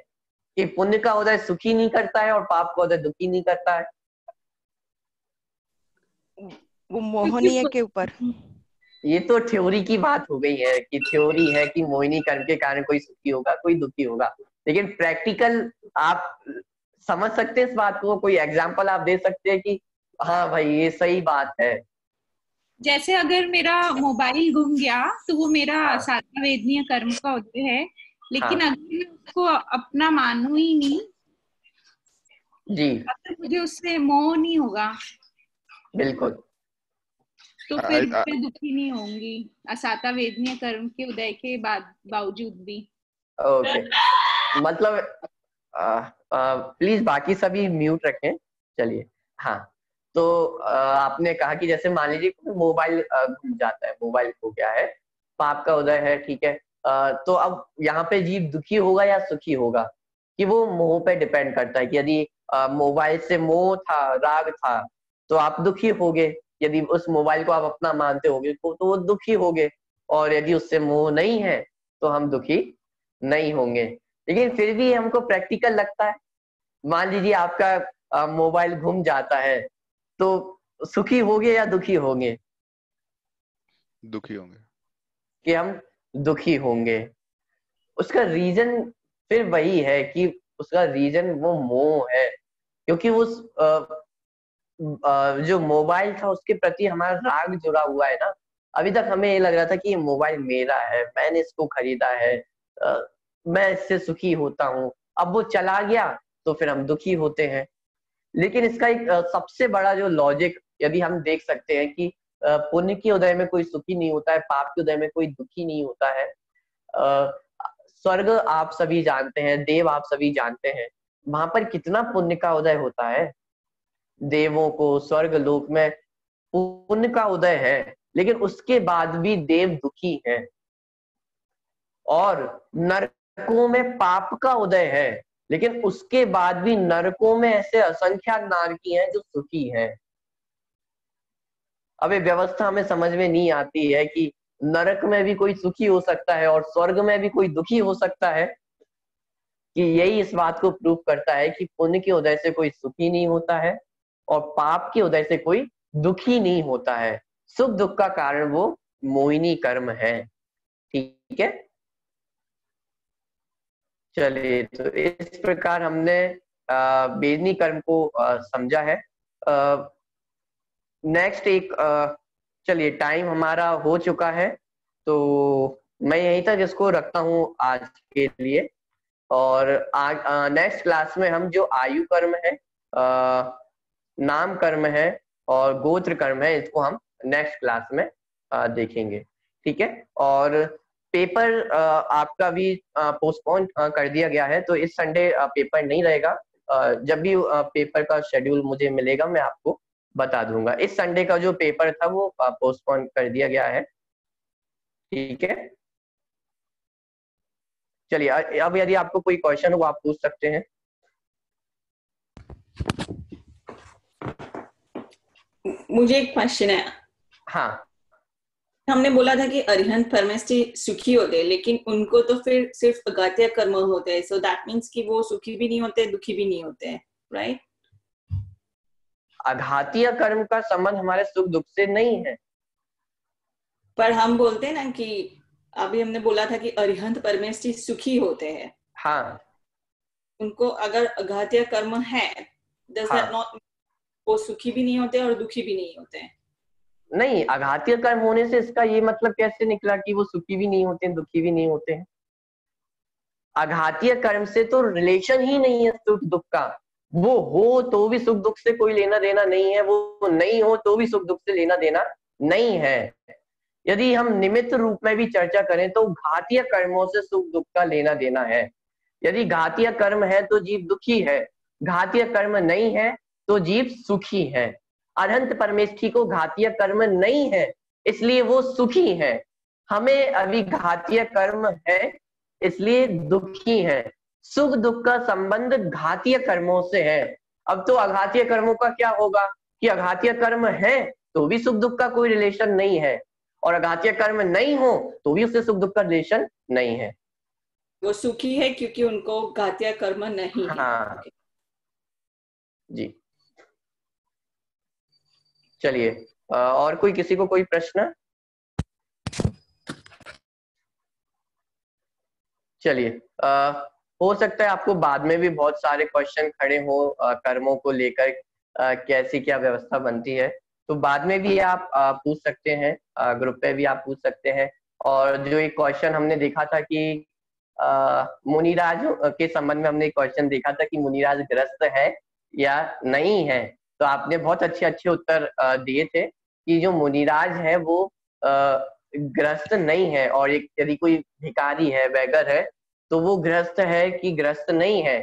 [SPEAKER 1] कि पुण्य का उदय सुखी नहीं करता है और पाप का उदय दुखी नहीं करता है?
[SPEAKER 8] वो मोहनीय के ऊपर।
[SPEAKER 1] ये तो थ्योरी की बात हो गई है कि थ्योरी है कि मोहिनी कर्म के कारण कोई सुखी होगा कोई दुखी होगा, लेकिन प्रैक्टिकल आप समझ सकते हैं इस बात को? कोई एग्जांपल आप दे सकते हैं कि हाँ भाई ये सही बात है?
[SPEAKER 4] जैसे अगर मेरा मोबाइल गुम गया तो वो मेरा सातवां वेदनीय कर्म का उदय है, लेकिन अगर मैं उसको अपना मानू ही नहीं
[SPEAKER 1] जी,
[SPEAKER 4] तो मुझे उससे मोह नहीं होगा,
[SPEAKER 1] बिल्कुल।
[SPEAKER 4] तो फिर मैं दुखी नहीं होंगी सातवां वेदनीय कर्म के उदय के बाद बावजूद भी।
[SPEAKER 1] ओके, मतलब प्लीज बाकी सभी म्यूट रखें। चलिए, हाँ, तो आपने कहा कि जैसे मान लीजिए मोबाइल घूम जाता है, मोबाइल खो गया है, पाप का उदय है, ठीक है। तो अब यहाँ पे जीव दुखी होगा या सुखी होगा, कि वो मोह पे डिपेंड करता है कि यदि मोबाइल से मोह था, राग था, तो आप दुखी होगे। यदि उस मोबाइल को आप अपना मानते होगे तो वो दुखी होगे, और यदि उससे मोह नहीं है तो हम दुखी नहीं होंगे। लेकिन फिर भी हमको प्रैक्टिकल लगता है, मान लीजिए आपका मोबाइल घूम जाता है, तो सुखी होंगे या दुखी होंगे?
[SPEAKER 3] दुखी होंगे। कि
[SPEAKER 1] हम दुखी होंगे। उसका रीजन फिर वही है कि उसका रीजन वो मोह है, क्योंकि उस जो मोबाइल था उसके प्रति हमारा राग जुड़ा हुआ है ना। अभी तक हमें ये लग रहा था कि ये मोबाइल मेरा है, मैंने इसको खरीदा है, मैं इससे सुखी होता हूँ। अब वो चला गया तो फिर हम दुखी होते हैं। लेकिन इसका एक सबसे बड़ा जो लॉजिक यदि हम देख सकते हैं कि पुण्य के उदय में कोई सुखी नहीं होता है, पाप के उदय में कोई दुखी नहीं होता है। स्वर्ग आप सभी जानते हैं, देव आप सभी जानते हैं, वहां पर कितना पुण्य का उदय होता है। देवों को स्वर्ग लोक में पुण्य का उदय है, लेकिन उसके बाद भी देव दुखी हैं। और नरकों में पाप का उदय है, लेकिन उसके बाद भी नरकों में ऐसे असंख्यात नारकी हैं जो सुखी हैं। अब ये व्यवस्था हमें समझ में नहीं आती है कि नरक में भी कोई सुखी हो सकता है और स्वर्ग में भी कोई दुखी हो सकता है। कि यही इस बात को प्रूव करता है कि पुण्य के उदय से कोई सुखी नहीं होता है और पाप के उदय से कोई दुखी नहीं होता है। सुख दुख का कारण वो मोहिनी कर्म है। ठीक है, चलिए, तो इस प्रकार हमने वेदनी कर्म को समझा है। नेक्स्ट एक चलिए, टाइम हमारा हो चुका है, तो मैं यहीं तक इसको रखता हूँ आज के लिए। और नेक्स्ट क्लास में हम जो आयु कर्म है, नाम कर्म है और गोत्र कर्म है, इसको हम नेक्स्ट क्लास में देखेंगे। ठीक है, और पेपर आपका भी पोस्टपोन कर दिया गया है, तो इस संडे पेपर नहीं रहेगा। जब भी पेपर का शेड्यूल मुझे मिलेगा मैं आपको बता दूंगा। इस संडे का जो पेपर था वो पोस्टपोन कर दिया गया है। ठीक है, चलिए, अब यदि आपको कोई क्वेश्चन हो वो आप पूछ सकते हैं।
[SPEAKER 2] मुझे एक क्वेश्चन है।
[SPEAKER 1] हाँ,
[SPEAKER 2] हमने बोला था कि अरिहंत परमेष्टि सुखी होते हैं, लेकिन उनको तो फिर सिर्फ अघातीय कर्म होते हैं, सो दैट मीन्स कि वो सुखी भी नहीं होते, दुखी भी नहीं होते हैं, राइट?
[SPEAKER 1] आघातीय कर्म का संबंध हमारे सुख दुख से नहीं है।
[SPEAKER 2] पर हम बोलते हैं ना कि अभी हमने बोला था कि अरिहंत परमेष्टि सुखी होते हैं।
[SPEAKER 1] हाँ,
[SPEAKER 2] उनको अगर अघातीय कर्म है, does that not वो सुखी भी नहीं होते और दुखी भी नहीं होते हैं?
[SPEAKER 1] नहीं, आघातीय कर्म होने से इसका ये मतलब कैसे निकला कि वो सुखी भी नहीं होते हैं, दुखी भी नहीं होते हैं? आघातीय कर्म से तो रिलेशन ही नहीं है सुख दुख का। वो हो तो भी सुख दुख से कोई लेना देना नहीं है, वो नहीं हो तो भी सुख दुख से लेना देना नहीं है। यदि हम निमित्त रूप में भी चर्चा करें तो घातीय कर्मों से सुख दुख का लेना देना है। यदि घातीय कर्म है तो जीव दुखी है, घातीय कर्म नहीं है तो जीव सुखी है। अनंत परमेष्ठी को घातीय कर्म नहीं है, इसलिए वो सुखी है। हमें अभी घातीय कर्म है, इसलिए दुखी है। सुख दुख का संबंध घातीय कर्मों से है। अब तो अघातीय कर्मों का क्या होगा कि अघातीय कर्म है तो भी सुख दुख का कोई रिलेशन नहीं है, और अघातीय कर्म नहीं हो तो भी उससे सुख दुख का रिलेशन नहीं है।
[SPEAKER 2] वो सुखी है क्योंकि उनको घातीय कर्म नहीं है।
[SPEAKER 1] हाँ जी, चलिए और कोई किसी को कोई प्रश्न? चलिए हो सकता है आपको बाद में भी बहुत सारे क्वेश्चन खड़े हो कर्मों को लेकर, कैसी क्या व्यवस्था बनती है, तो बाद में भी आप पूछ सकते हैं, ग्रुप पे भी आप पूछ सकते हैं। और जो एक क्वेश्चन हमने देखा था कि मुनिराज के संबंध में हमने एक क्वेश्चन देखा था कि मुनिराज ग्रस्त है या नहीं है, तो आपने बहुत अच्छे अच्छे उत्तर दिए थे कि जो मुनिराज है वो ग्रस्त नहीं है, और एक यदि कोई भिखारी है, बेगर है, तो वो ग्रस्त है कि ग्रस्त नहीं है,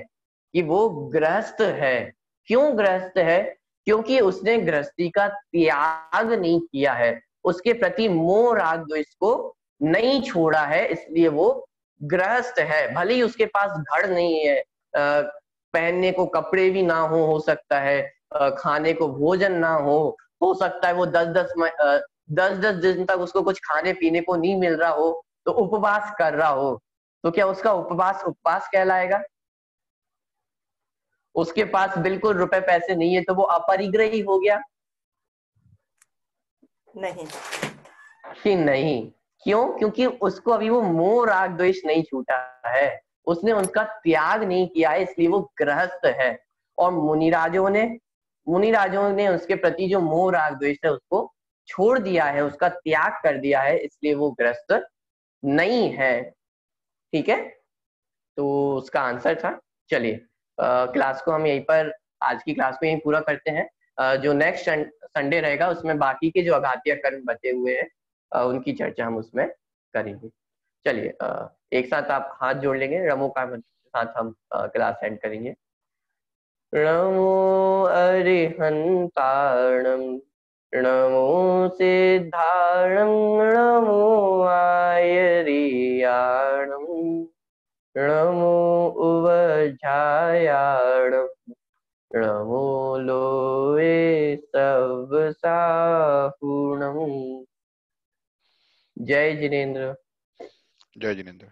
[SPEAKER 1] कि वो ग्रस्त है। क्यों ग्रस्त है? क्योंकि उसने गृहस्थी का त्याग नहीं किया है, उसके प्रति मोह राग द्वेष को नहीं छोड़ा है, इसलिए वो गृहस्थ है। भले ही उसके पास घर नहीं है, पहनने को कपड़े भी ना हो सकता है, खाने को भोजन ना हो सकता है वो 10-10 दिन तक उसको कुछ खाने पीने को नहीं मिल रहा हो, तो उपवास कर रहा हो, तो क्या उसका उपवास कहलाएगा? उसके पास बिल्कुल रुपए पैसे नहीं है तो वो अपरिग्रही हो गया?
[SPEAKER 8] नहीं।
[SPEAKER 1] कि नहीं। क्यों? क्योंकि उसको अभी वो मोह राग द्वेष नहीं छूटा है, उसने उनका त्याग नहीं किया है, इसलिए वो गृहस्थ है। और मुनिराजों ने उसके प्रति जो मोह राग द्वेष है उसको छोड़ दिया है, उसका त्याग कर दिया है, इसलिए वो ग्रस्त नहीं है। ठीक है, तो उसका आंसर था। चलिए क्लास को हम यहीं पर, आज की क्लास को यहीं पूरा करते हैं। जो नेक्स्ट संडे रहेगा उसमें बाकी के जो अघातीय कर्म बचे हुए हैं उनकी चर्चा हम उसमें करेंगे। चलिए एक साथ आप हाथ जोड़ लेंगे, रमो का साथ हम क्लास एंड करेंगे। नमो अरिहंताणम, नमो सिद्धाणम, नमो आयरियाणम, नमो उवझायाणम, नमो लोए सब साहुणम। जय जिनेन्द्र।
[SPEAKER 3] जय जिनेन्द्र।